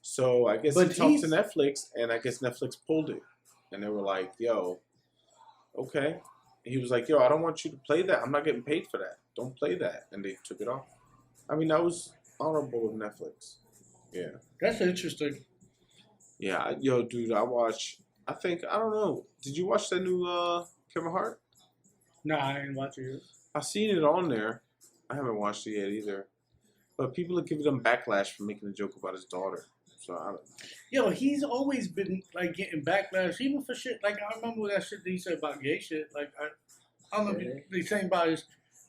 So I guess he talked to Netflix, and I guess Netflix pulled it. And they were like, yo, okay. And he was like, yo, I don't want you to play that. I'm not getting paid for that. Don't play that. And they took it off. I mean, that was honorable of Netflix. Yeah. That's interesting. Yeah, yo, dude, I don't know. Did you watch that new Kevin Hart? Nah, I ain't watching it. I've seen it on there. I haven't watched it yet either. But people are giving him backlash for making a joke about his daughter. So I don't know. Yo, he's always been like getting backlash, even for shit. Like I remember that shit that he said about gay shit. Like I don't know if they saying about his,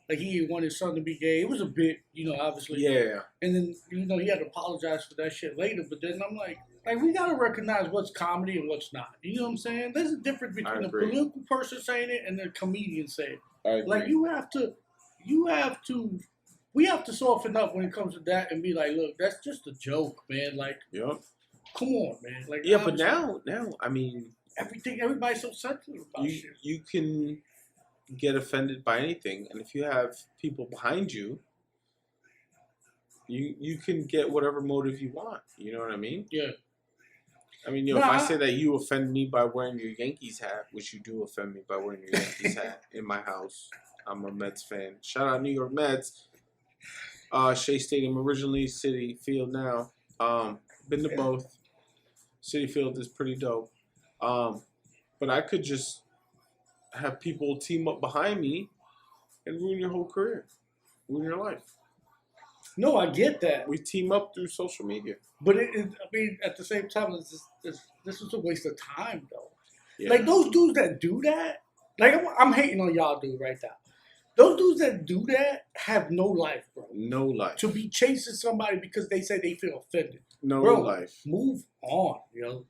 like he wanted his son to be gay. It was a bit, obviously. Yeah. And then he had to apologize for that shit later. But then I'm like we gotta recognize what's comedy and what's not. You know what I'm saying? There's a difference between a political person saying it and a comedian saying it. I agree. Like we have to soften up when it comes to that and be like, look, that's just a joke, man. Like, Yep. come on, man. Like, Yeah, but now, I mean, everybody's so sensitive about shit. you can get offended by anything, and if you have people behind you, you can get whatever motive you want. You know what I mean? Yeah. I mean, if I say that you offend me by wearing your Yankees hat, which you do offend me by wearing your Yankees hat in my house. I'm a Mets fan. Shout out New York Mets. Shea Stadium originally, City Field now. Been to both. City Field is pretty dope. But I could just have people team up behind me and ruin your whole career, ruin your life. No, I get that, We team up through social media. but I mean, at the same time, this is a waste of time, though. Yeah. Like those dudes that do that, like I'm hating on y'all dude right now. Those dudes that do that have no life, bro. No life. To be chasing somebody because they say they feel offended. No Bro, life. Move on,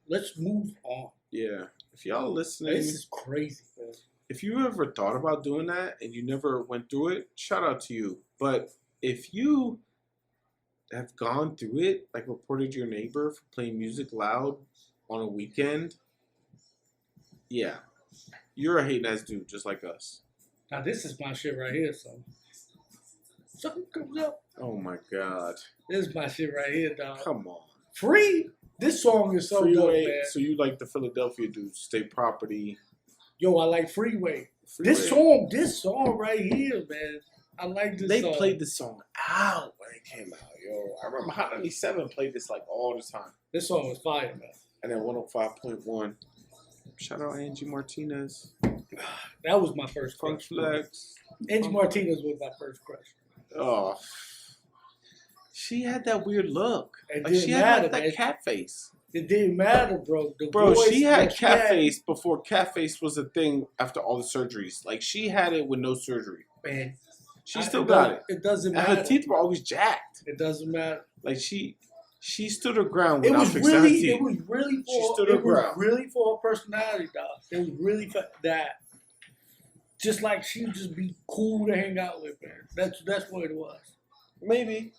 Let's move on. Yeah. If y'all listening, This is crazy, man. if you ever thought about doing that and you never went through it, shout out to you. But if you have gone through it, like reported your neighbor for playing music loud on a weekend, yeah, you're a hating ass dude just like us. Now this is my shit right here, son. Something comes up. Oh my God. This is my shit right here, dog. Come on. Free. This song is so dope, Freeway. man. So you like the Philadelphia dudes, State Property. Yo, I like Freeway. Freeway. This song right here, man. I like this They song. played this song out when it came out, yo. I remember Hot 97 played this like all the time. This song was fire, man. And then 105.1. Shout out Angie Martinez. That was my first Funk crush. Flex. Angie Martinez was my first crush. Oh. She had that weird look. It Like didn't she had matter, like that man. cat face. It didn't matter, bro. The Bro, voice she had that cat face before cat face was a thing after all the surgeries. Like she had it with no surgery. Man, She still got it. It doesn't And matter. her teeth were always jacked. It doesn't matter. Like she stood her ground It without was fixing her really, teeth. it was really for, She stood her it was ground. really for her personality, dog. It was really for that. Just like she would just be cool to hang out with, man. That's what it was. Maybe.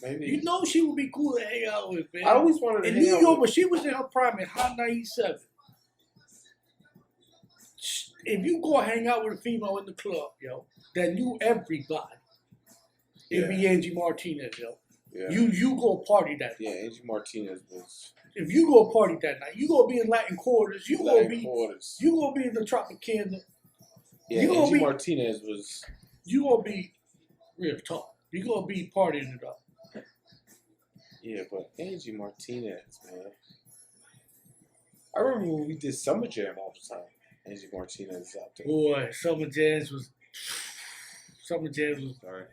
You know she would be cool to hang out with, man. I always wanted to in hang New out York, with- when she was in her prime in Hot 97. If you go hang out with a female in the club, yo, that knew everybody, it'd be Angie Martinez, yo. Yeah. You go party that night. Yeah, Angie Martinez was If you go party that night, you gonna be in Latin Quarters. You gonna Latin be Quarters. you gonna be in the Tropicana. Yeah, you gonna Angie be- Martinez was. You gonna be real talk. You gonna be partying it up. Yeah, but Angie Martinez, man. I remember when we did Summer Jam all the time. Angie Martinez is out there. Boy, Summer Jams was. Sorry.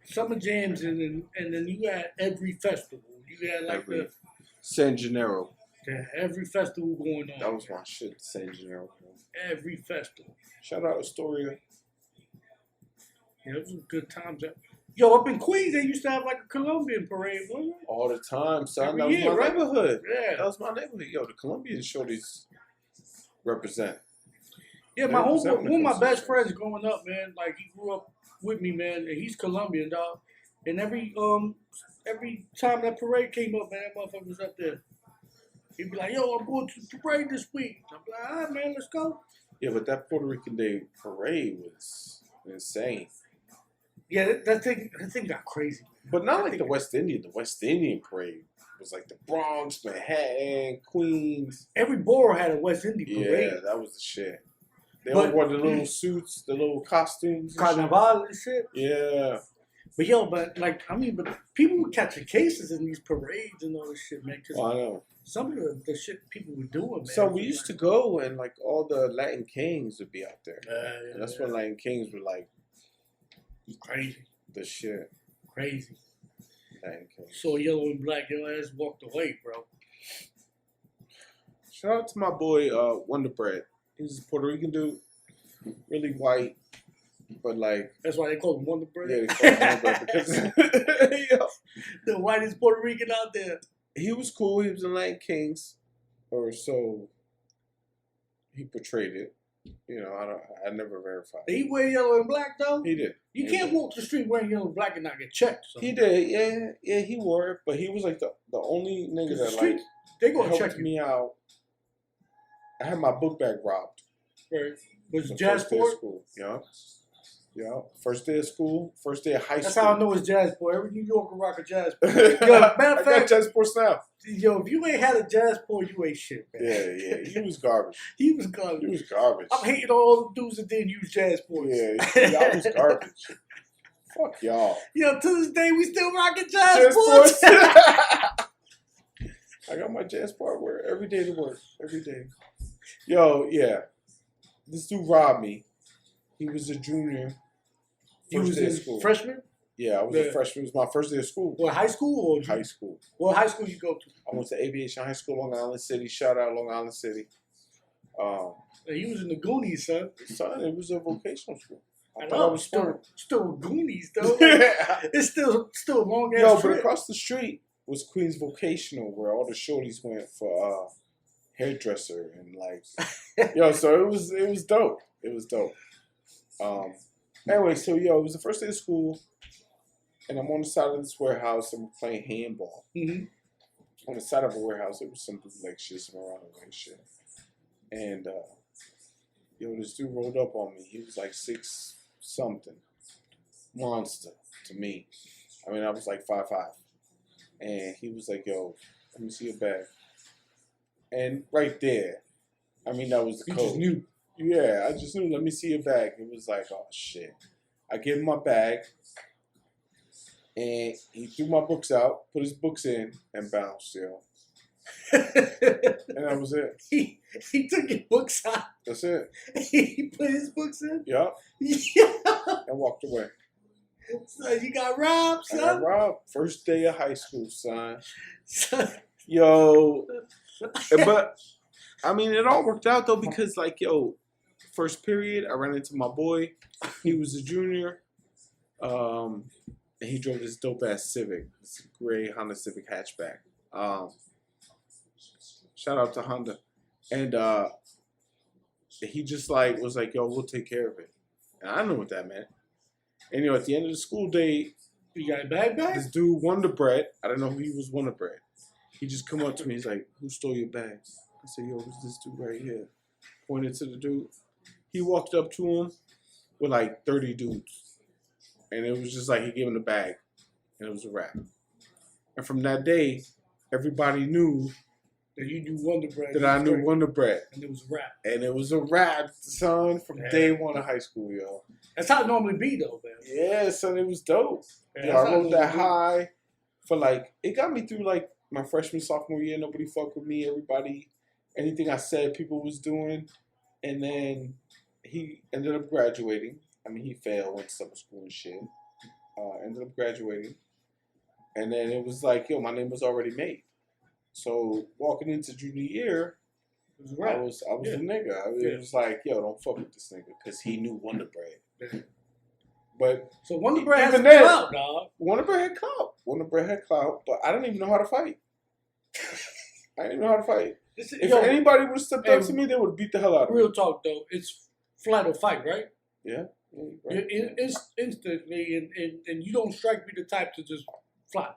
Summer Jams, and then you had every festival. You had like Every San Gennaro. every festival going on. That was my shit, San Gennaro. Every festival. Shout out Astoria. Yeah, it was good times. Yo, up in Queens, they used to have like a Colombian parade, wasn't it? All the time, son. Every That was year, my right? neighborhood. Yeah. That was my neighborhood. Yo, the Colombian shorties represent. Yeah, They my whole represent when it one of my comes to best shows. friends growing up, man, like he grew up with me, man, and he's Colombian, dog. And every time that parade came up, man, that motherfucker was up there. He'd be like, yo, I'm going to the parade this week. I'm like, all right, man, let's go. Yeah, but that Puerto Rican Day parade was insane. Yeah, that thing got crazy. But not like the West Indian. The West Indian parade was like the Bronx, Manhattan, Queens. Every borough had a West Indian parade. Yeah, that was the shit. They But- all wore the little suits, the little costumes. and shit. Carnival and shit. Yeah. But yo, but people were catching cases in these parades and all this shit, man. 'Cause Well, I know. some of the shit people were doing, man. So we used to go and like all the Latin Kings would be out there. Yeah, And that's when Latin Kings were like crazy, the shit. crazy. Latin Kings. So yellow and black, your ass walked away, bro. Shout out to my boy Wonder Bread. He's a Puerto Rican dude, really white, but like That's why they call him Wonder Bread. yeah, they call him Wonder Bread because yo, The whitest Puerto Rican out there. he was cool. He was in Latin Kings, or so he portrayed it. You know, I never verified. Did he wear yellow and black though? He did. You He can't did. walk the street wearing yellow and black and not get checked. So. He did. Yeah, he wore it, but he was like the only nigga 'Cause the that street, like they gonna check helped you. me out. I had my book bag robbed. Right. Was The Jazz first day of Port? school. Yeah. First day of school. First day of high That's school. how I know it's Jazz Port. Every New Yorker rock a Jazz Port. I matter of got fact- Jazz Sports now. Yo, if you ain't had a Jazz Port, you ain't shit, man. Yeah. He was garbage. He was He garbage. was garbage. I'm hating on all the dudes that didn't use Jazz Ports. Yeah, y'all was garbage. Fuck y'all. Yo, to this day, we still rocking Jazz Jazz Ports. Sports. I got my Jazz Sport wear every day to work. Every day. Yo, yeah. This dude robbed me. He was a junior You First was day of in school. freshman? Yeah, I was a freshman. It was my first day of school. What, high school or High school. What high school you go to? I went to Aviation High School, Long Island City. Shout out Long Island City. You was in the Goonies, son. Son, it was a vocational school. I thought know. I was smart. Still Goonies though. Like, it's still a long ass Yo, trip. but across the street was Queens Vocational, where all the shorties went for hairdresser and like, yo. So it was dope. It was dope. Anyway, so yo, it was the first day of school, and I'm on the side of this warehouse and we're playing handball. On the side of a warehouse, there was some bootleg shit, some around the way shit, and yo, this dude rolled up on me. He was like 6 something, monster to me. I mean, I was like 5'5", and he was like, "Yo, let me see your bag." And right there, I mean, that was the code. You just knew. Yeah, I just knew. Let me see your bag. It was like, oh shit. I gave him my bag, and he threw my books out, put his books in, and bounced. Yo. And that was it. He took your books out. That's it. He put his books in. Yup. Yeah. And walked away. So you got robbed, son. I got robbed. First day of high school, son. Son. Yo. But I mean, it all worked out though because, like, yo, first period, I ran into my boy. He was a junior. And he drove this dope ass Civic, this gray Honda Civic hatchback. Shout out to Honda. And he just like was like, yo, we'll take care of it. And I know what that meant. And you know, at the end of the school day, You got a bag back? this dude Wonder Bread, I don't know who he was, Wonder Bread. He just come up to me, he's like, who stole your bag? I said, yo, who's this dude right here? Pointed to the dude. He walked up to him with like 30 dudes. And it was just like he gave him the bag. And it was a wrap. And from that day, everybody knew that you knew Wonder Bread. that I knew Wonder Bread. And it was a rap. And it was a wrap, son, from day one of high school, yo. That's how it normally be, though, man. Yeah, son, it was dope. Yeah, I rode that high for like, it got me through like my freshman, sophomore year. Nobody fucked with me. Everybody, anything I said, people was doing. And then he ended up graduating. I mean, he failed, went to summer school and shit. Ended up graduating. And then it was like, yo, my name was already made. So walking into junior year, I was the nigga. It was like, yo, don't fuck with this nigga because he knew Wonder Bread. Yeah. But so Wonder Bread has then, clout, dog. Wonder Bread had clout. Wonder Bread had clout, but I didn't even know how to fight. I didn't know how to fight. If anybody would have stepped up to me, they would have beat the hell out of me. Real talk, though, it's flight or fight, right? Yeah. Right. Instantly, and you don't strike me the type to just fly.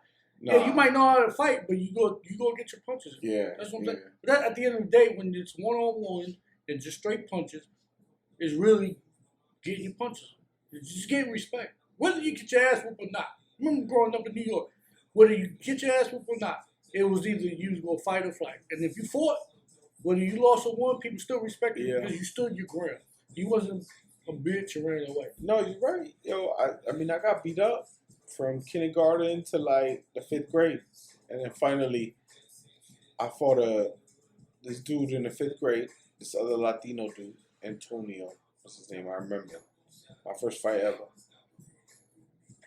Nah. Yeah, you might know how to fight, but you go get your punches. Yeah. That's what I'm saying. But that, at the end of the day, when it's 1-on-1 and just straight punches, is really getting your punches. It's just getting respect. Whether you get your ass whooped or not. Remember growing up in New York, whether you get your ass whooped or not, it was either you was going to fight or flight. And if you fought, whether you lost or won, people still respected you because you stood your ground. You wasn't a bitch and ran away. No, you're right. Yo, I mean, I got beat up from kindergarten to like the 5th grade. And then finally, I fought this dude in the 5th grade, this other Latino dude, Antonio, what's his name? I remember. My first fight ever.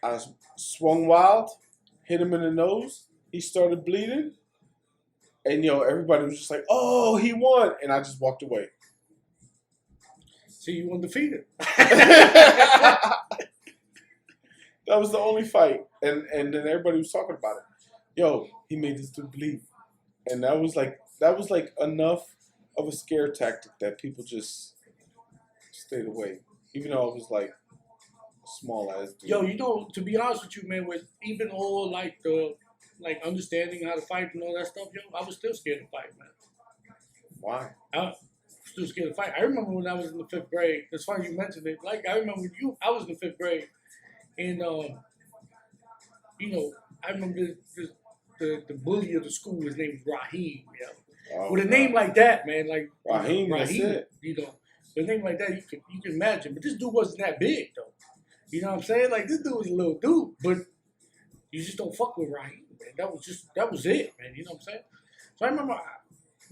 I swung wild, hit him in the nose. He started bleeding. And, yo, everybody was just like, oh, he won. And I just walked away. So you undefeated. That was the only fight. And then everybody was talking about it. Yo, he made this dude bleed. And that was like enough of a scare tactic that people just stayed away. Even though I was like a small ass dude. Yo, you know, to be honest with you, man, with even all like the understanding how to fight and all that stuff, yo, I was still scared to fight, man. Why? I was still scared to fight. I remember when I was in the 5th grade. It's funny you mentioned it. Like I remember I was in the 5th grade, and you know, I remember the bully of the school. His name was Raheem. Yeah, Oh, with a name like that, man, like Raheem, that's it. You know, with a name like that, you can imagine. But this dude wasn't that big though. You know what I'm saying? Like this dude was a little dude, but you just don't fuck with Raheem, man. That was it, man. You know what I'm saying? So I remember I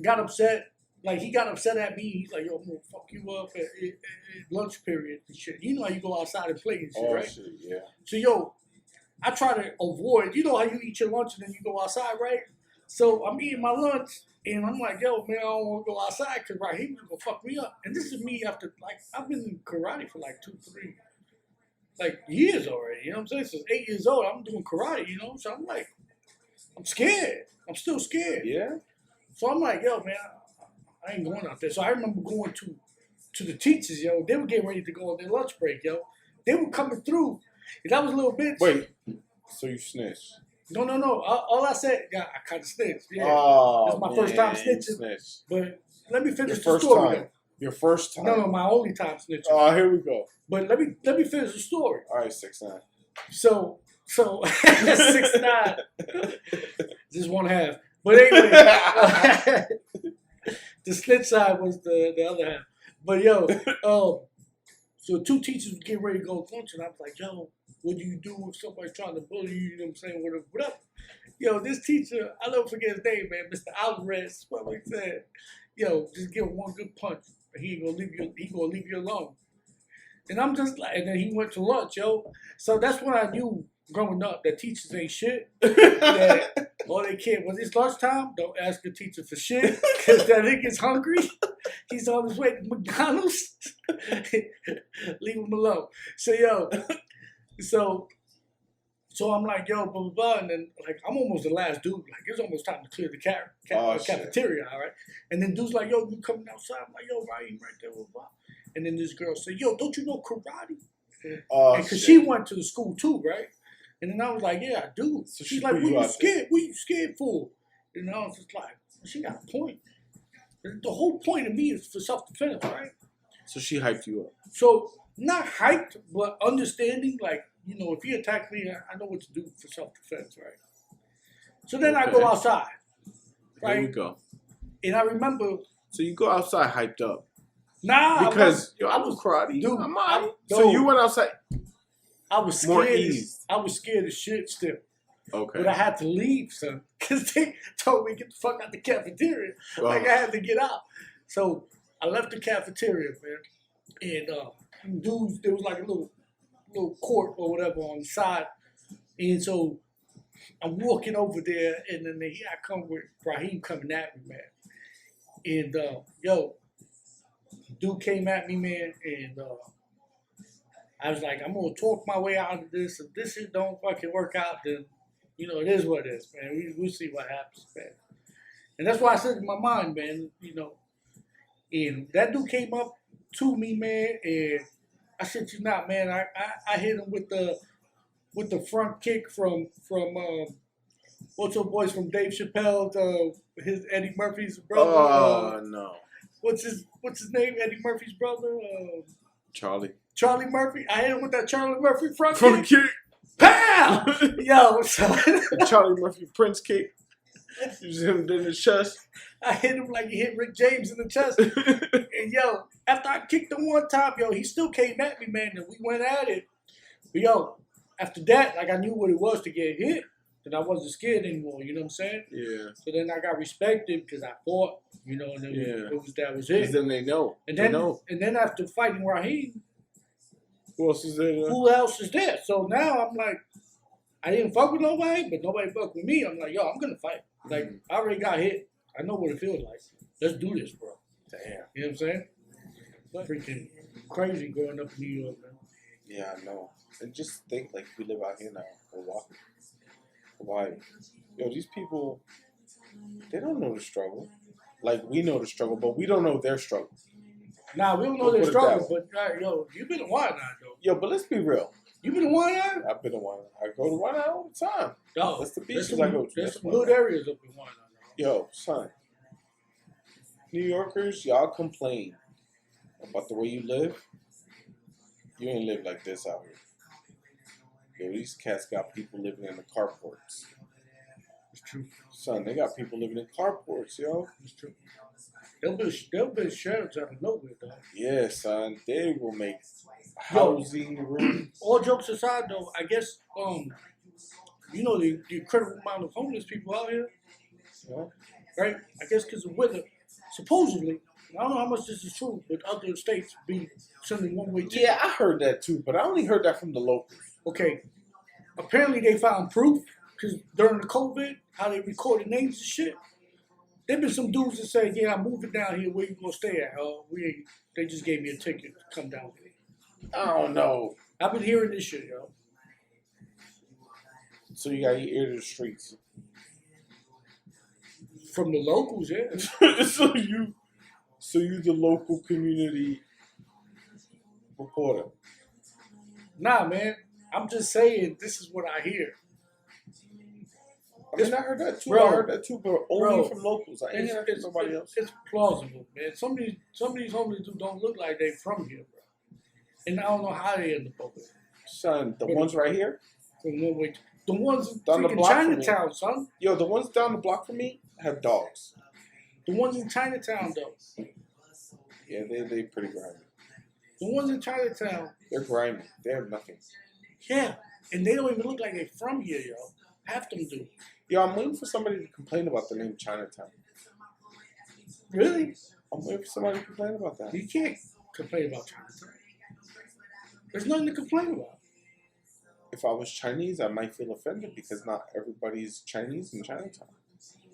got upset like he got upset at me. He's like, "Yo, I'm gonna fuck you up at lunch period and shit." You know how you go outside and play and shit, right? Shit, yeah. So yo, I try to avoid. You know how you eat your lunch and then you go outside, right? So I'm eating my lunch and I'm like, "Yo, man, I don't want to go outside because Raheem's gonna fuck me up." And this is me after like I've been in karate for like 2-3 years already. You know what I'm saying? Since 8 years old, I'm doing karate. You know, so I'm like, I'm scared. I'm still scared. Yeah. So I'm like, "Yo, man, I ain't going out there." So I remember going to the teachers, yo. They were getting ready to go on their lunch break, yo. They were coming through, and I was a little bitch. Wait, so you snitched? No. All I said, yeah, I kind of snitched. Yeah, Oh, that's my first time snitching. Snitched. But let me finish Your first the story. time. Your first time. No, my only time snitching. Oh, here we go. But let me finish the story. All right, 6'9". So 6'9", just 1/2. But anyway, the snitch side was the other half. But yo, so 2 teachers were getting ready to go to lunch, and I was like, "Yo, what do you do if somebody's trying to bully you?" You know what I'm saying? Whatever. Yo, this teacher, I'll never forget his name, man, Mr. Alvarez. What he said, "Yo, just give him one good punch. He ain't gonna leave you. He gonna leave you alone." And I'm just like, and then he went to lunch, yo. So that's when I knew growing up that teachers ain't shit. That all they care when it's lunchtime, don't ask the teacher for shit because that nigga's hungry. He's on his way to McDonald's. Leave him alone. So yo, so I'm like, yo, blah blah blah, and then like I'm almost the last dude. Like it's almost time to clear the cafeteria, all right. And then dude's like, "Yo, you coming outside?" I'm like, "Yo, Ryan, right there, blah blah." And then this girl said, "Yo, don't you know karate?" Because she went to the school too, right? And then I was like, "Yeah, I do." So she's like, "What you scared? What you scared for?" And I was just like, "She got a point." The whole point of me is for self-defense, right? So she hyped you up. So not hyped, but understanding, like, you know, if he attacked me, I know what to do for self-defense, right? So then I go outside, right? Here we go. And I remember. So you go outside hyped up. Nah, because I was karate. Dude, so you went outside. I was scared. More eased. I was scared as shit still. Okay. But I had to leave, son, because they told me to get the fuck out the cafeteria. Like I had to get out. So I left the cafeteria, man, and dudes, there was like a little court or whatever on the side, and so I'm walking over there, and then here I come with Raheem coming at me, man, and yo. Dude came at me, man, and I was like, "I'm gonna talk my way out of this. If this shit don't fucking work out, then you know it is what it is, man. We'll see what happens, man." And that's why I said in my mind, man, you know. And that dude came up to me, man, and I shit you not, man. I hit him with the front kick from what's your boys from Dave Chappelle, his Eddie Murphy's brother. Oh no. What's his name? Eddie Murphy's brother? Charlie. Charlie Murphy. I hit him with that Charlie Murphy front kick. Pow! Yo, so Charlie Murphy Prince kick. You just hit him in the chest. I hit him like he hit Rick James in the chest. And yo, after I kicked him one time, yo, he still came at me, man, and we went at it. But yo, after that, like I knew what it was to get hit. And I wasn't scared anymore, you know what I'm saying? Yeah. So then I got respected because I fought, you know, and that was it. Because then they know. And then after fighting Raheem, who else is there? Who else is there? So now I'm like, I didn't fuck with nobody, but nobody fucked with me. I'm like, yo, I'm gonna fight. Like I already got hit. I know what it feels like. Let's do this, bro. Damn. You know what I'm saying? Freaking crazy growing up in New York, man. Yeah, I know. And just think like we live out here now. Milwaukee. Hawaii. Yo, these people, they don't know the struggle. Like, we know the struggle, but we don't know their struggle. Nah, we don't know their struggle, but, yo, you've been to Wyandotte, though. Yo, but let's be real. You been to Wyandotte? I've been to Wyandotte. I go to Wyandotte all the time. Yo, that's the beaches I go to. There's some good areas up in Wyandotte. Yo, son. New Yorkers, y'all complain about the way you live. You ain't live like this out here. Yo, these cats got people living in the carports. It's true. Son, they got people living in carports, yo. It's true. They'll build sheriffs out of nowhere, dog. Yeah, son. They will make housing rooms. All jokes aside, though, I guess, you know, the incredible amount of homeless people out here, right? I guess because of weather. supposedly, I don't know how much this is true, but other states be sending one-way tickets. Yeah, I heard that too, but I only heard that from the locals. Okay, apparently they found proof because during the COVID, how they recorded names and shit. There been some dudes that say, "Yeah, I'm moving down here. Where you gonna stay at? They just gave me a ticket to come down here." I don't know. I've been hearing this shit, yo. So you got your ear to the streets. From the locals, yeah. so you the local community reporter. Nah, man. I'm just saying this is what I hear. I mean, I heard that too. Bro, I heard that too, but only from locals. I ain't heard that from nobody else. It's plausible, man. Some of these homeless dudes don't look like they from here, bro. And I don't know how they end up over there. Son, the ones right here? From one way. The ones in Down the freaking block from me. Chinatown, son. Yo, the ones down the block from me have dogs. The ones in Chinatown, though. Yeah, they pretty grimy. The ones in Chinatown. They're grimy. They have nothing. Yeah. And they don't even look like they're from here, yo. Half them do. Yo, I'm waiting for somebody to complain about the name Chinatown. Really? I'm waiting for somebody to complain about that. You can't complain about Chinatown. There's nothing to complain about. If I was Chinese, I might feel offended because not everybody's Chinese in Chinatown.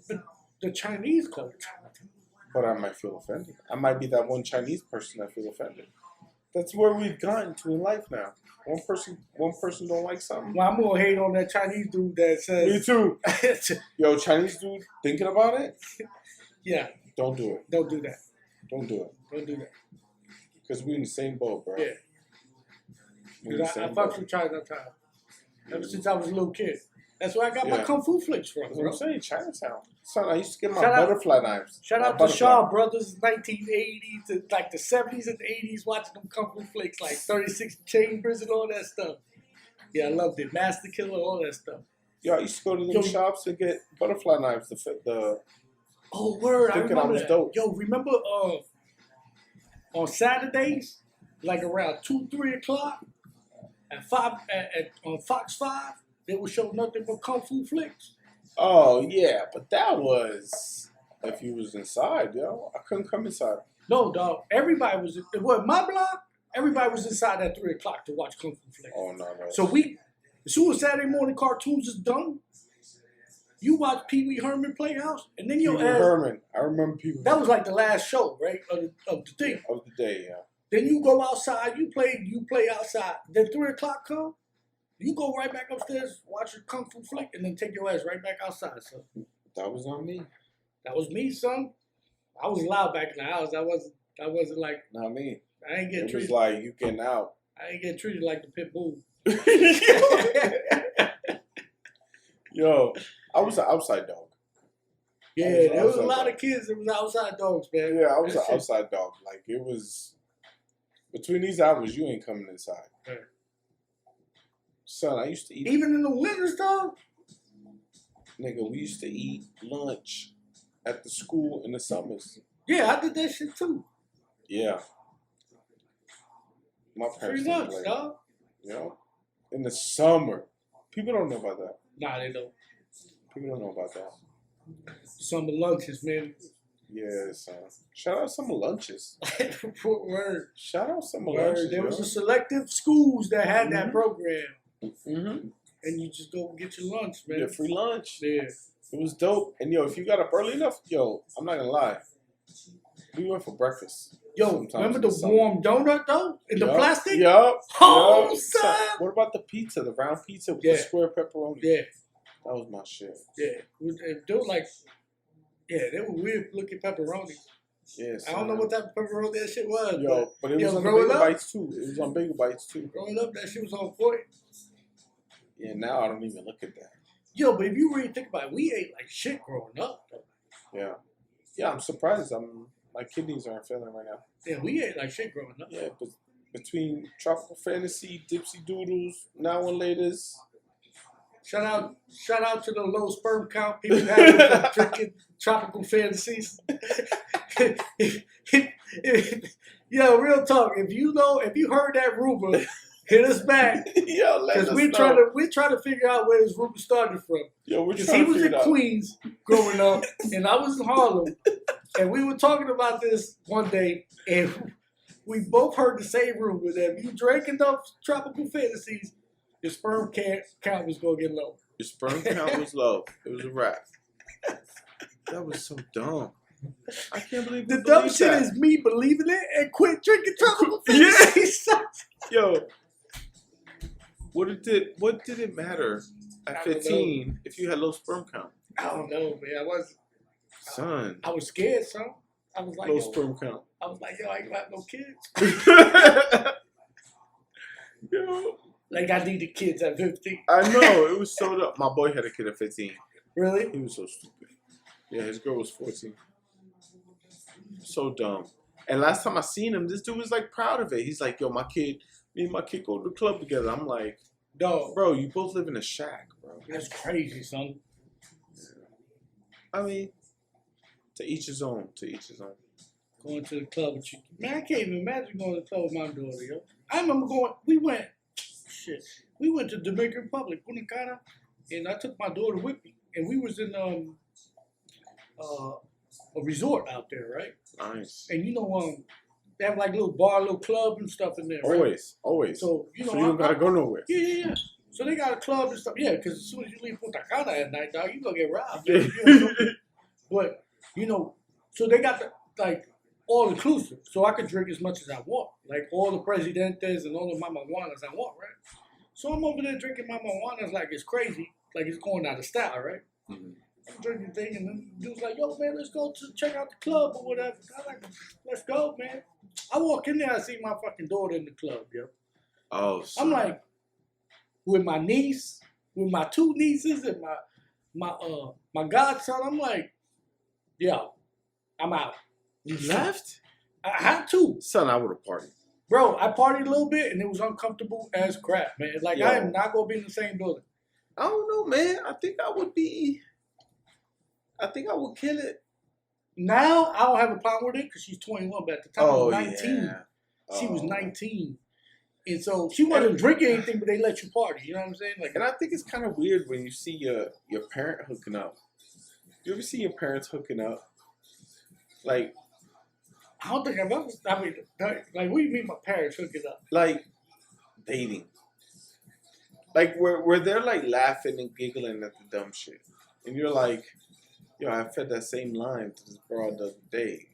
But the Chinese call it Chinatown. But I might feel offended. I might be that one Chinese person that feel offended. That's where we've gotten to in life now. One person don't like something. Well, I'm gonna hate on that Chinese dude that says. Me too. Yo, Chinese dude thinking about it? Yeah. Don't do it. Don't do that. Don't do it. Don't do that. Because we in the same boat, bro. Yeah. I fucked with Chinatown ever since I was a little kid. That's where I got my Kung Fu flicks from, That's bro. what I'm saying, Chinatown. Son, I used to get my Shout out- butterfly knives. Shout out to Shaw Brothers, 1980 to like the 70s and 80s, watching them Kung Fu flicks like 36 Chambers and all that stuff. Yeah, I loved it. Master Killer, all that stuff. Yo, I used to go to them shops and get butterfly knives to fit the... Oh, word. I remember was that. dope. Yo, remember on Saturdays, like around 2, 3 o'clock, at 5, on Fox 5, they would show nothing but Kung Fu flicks. Oh, yeah, but that was if you was inside, yo. I couldn't come inside. No, dog. Everybody was, my block, everybody was inside at 3 o'clock to watch Kung Fu flicks. Oh, no. So as soon as Saturday morning cartoons is done, you watch Pee Wee Herman Playhouse, and then your ass. Herman. I remember Pee Wee. That was like the last show, right, of the thing. Of the day, yeah. Then you go outside, you play outside. Then 3 o'clock come, you go right back upstairs, watch your Kung Fu flick, and then take your ass right back outside, son. That was not me. That was me, son. I was loud back in the house. I wasn't like. Not me. I ain't getting treated. It was like you getting out. I ain't getting treated like the pit bull. Yo, I was an outside dog. Yeah, there was a lot of kids that was outside dogs, man. Yeah, I was an outside dog. Like, it was... Between these hours, you ain't coming inside. Right. Son, I used to eat... Even in the winters, dog? Nigga, we used to eat lunch at the school in the summers. Yeah, I did that shit, too. Yeah. My parents... Free lunch, dog. You know? In the summer. People don't know about that. Nah, they don't. People don't know about that. Summer lunches, man. Yeah, son. Shout out Summer Lunches. Word. Shout out Summer Word. Lunches. There was a selective schools that had that program. Mm-hmm. And you just go get your lunch, man. Yeah, free lunch. Yeah. It was dope. And yo, if you got up early enough, yo, I'm not gonna lie. We went for breakfast. Yo, remember the warm donut though? In the plastic? Yup. Oh, son. What about the pizza? The round pizza with the square pepperoni? Yeah. That was my shit. Yeah. They were like, they were weird looking pepperoni. Yeah, I don't know what type of pepperoni that shit was. Yo, but it was on Bagel Bites too. It was on Bagel Bites too. Growing up, that shit was on point. Yeah, now I don't even look at that. Yo, but if you really think about it, we ate like shit growing up. Though. Yeah. Yeah, I'm surprised. My kidneys aren't failing right now. Yeah, we ate like shit growing up. Yeah, but between Tropical Fantasy, Dipsy Doodles, Now and Laters. Shout out to the low sperm count people having drinking Tropical Fantasies. Yo, real talk. If you heard that rumor hit us back. Yo, let Because us we're know. trying to figure out where this rumor started from. Yo, we're Because trying he to was figure in it out. Queens growing up, and I was in Harlem, and we were talking about this one day, and we both heard the same rumor that if you drank enough tropical fantasies, your sperm count was gonna get low. Your sperm count was low. It was a wrap. That was so dumb. I can't believe The we dumb believed shit that. is me believing it and quit drinking tropical Yeah. fantasies. Yo, what did it matter I at don't 15 if you had low sperm count? I don't know, man. Son, I was scared, son. I was like, low yo, sperm count. I ain't gonna have no kids. Yo, Like I needed kids at 15. I know, it was so dumb. My boy had a kid at 15. Really? He was so stupid. Yeah, his girl was 14. So dumb. And last time I seen him, this dude was like proud of it. He's like, yo, me and my kid go to the club together. I'm like, Dog, bro, you both live in a shack, bro. that's crazy, son. I mean, to each his own. To each his own. Going to the club with you. Man, I can't even imagine going to the club with my daughter, yo. I remember we went to Dominican Republic, Punta Cana, and I took my daughter with me. And we was in a resort out there, right? Nice. And you know, they have like little bar, little club and stuff in there, right? Always. So, you know, so you don't gotta go nowhere. Yeah. So they got a club and stuff. Yeah, because as soon as you leave Punta Cana at night, dog, you gonna get robbed. Yeah. You know? But, you know, so they got the, like, all inclusive. So I could drink as much as I want. Like all the Presidentes and all the Mama Juanas I want, right? So I'm over there drinking Mama Juanas like it's crazy. Like it's going out of style, right? Mhm. I'm drinking thing and then the dude's like, yo, man, let's go to check out the club or whatever. I'm like, let's go, man. I walk in there, I see my fucking daughter in the club, yo. Oh, I'm son. like, with my niece, with my two nieces and my godson, I'm like, yo, I'm out. You left? I had to. Son, I would have partied. Bro, I partied a little bit and it was uncomfortable as crap, man. Like, Yo. I am not going to be in the same building. I don't know, man. I think I would kill it. Now, I don't have a problem with it because she's 21, but at the time I was 19. Yeah. She was 19. And so she wasn't drinking anything, but they let you party. You know what I'm saying? Like, And I think it's kind of weird when you see your parent hooking up. You ever see your parents hooking up? Like, I don't think I've ever, I mean, like, what do you mean my parents hooking up? like dating. Like where they're like laughing and giggling at the dumb shit. And you're like, yo, I fed that same line to this broad the other day.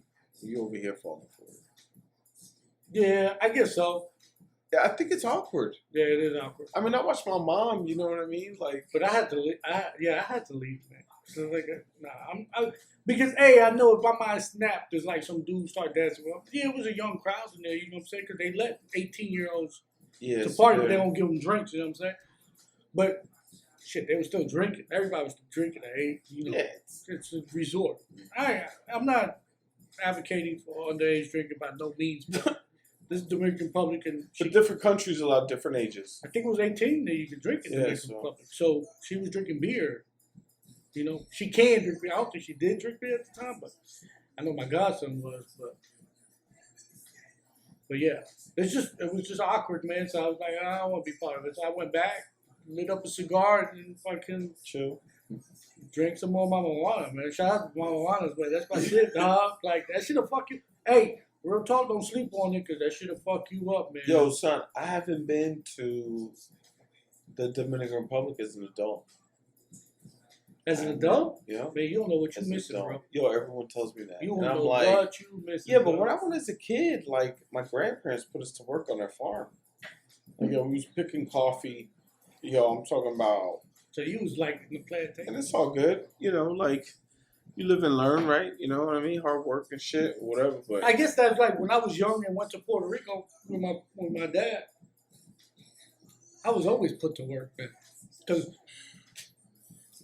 You over here falling for it. Yeah, I guess so. Yeah, I think it's awkward. Yeah, it is awkward. I mean, I watched my mom, you know what I mean? Like, But I had to leave. I had to leave, man. So like, because I know if my mind snapped, there's like some dudes start dancing. Well, yeah, it was a young crowd in there. You know what I'm saying? Because they let 18-year-olds yeah, to party, but they don't give them drinks. You know what I'm saying? But shit, they were still drinking. Everybody was still drinking at 8. You know, Yeah. it's a resort. I'm not advocating for underage drinking by no means. But this Dominican Republic and But different countries allow different ages. I think it was 18 that you could drink in the Yeah, Dominican so- Republic. So she was drinking beer. You know, she can drink beer. I don't think she did drink beer at the time, but I know my godson was. But yeah, it was just awkward, man. So I was like, I don't want to be part of it. So I went back, lit up a cigar, and fucking Chill. drank some more Mama Juana, man. Shout out to Mama Juana's, man. That's my shit, dog. Like that shit'll fuck you. Hey, real talk, don't sleep on it, cause that shit'll fuck you up, man. Yo, son, I haven't been to the Dominican Republic as an adult. As an adult, Yeah. man, you don't know what As you're an missing, adult. bro. Yo, everyone tells me that. You don't and I'm know like, what you missing. yeah, but bro. when I went as a kid, like, my grandparents put us to work on their farm. Like, yo, we was picking coffee. Yo, I'm talking about, So you was like in the plantation. and it's all good. You know, like, you live and learn, right? You know what I mean? Hard work and shit, whatever. But I guess that's like when I was young and went to Puerto Rico with my dad. I was always put to work, man.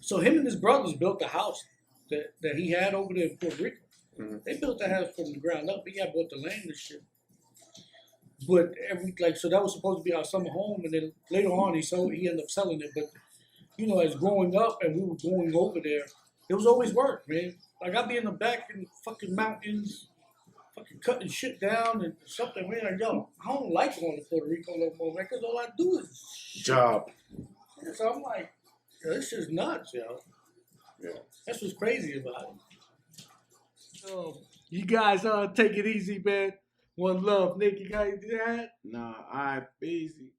So him and his brothers built the house that he had over there in Puerto Rico. Mhm. They built the house from the ground up. He had bought the land and shit. But so that was supposed to be our summer home, and then later on he ended up selling it. But you know, as growing up and we were going over there, it was always work, man. Like I'd be in the back in fucking mountains, fucking cutting shit down and something. Man, like, yo, I don't like going to Puerto Rico no more, man, because all I do is shit. Job. And so I'm like, yo, this is nuts, yo. Yeah. That's what's crazy about it. You guys take it easy, man. One love, Nick. You guys do that? Nah, I easy.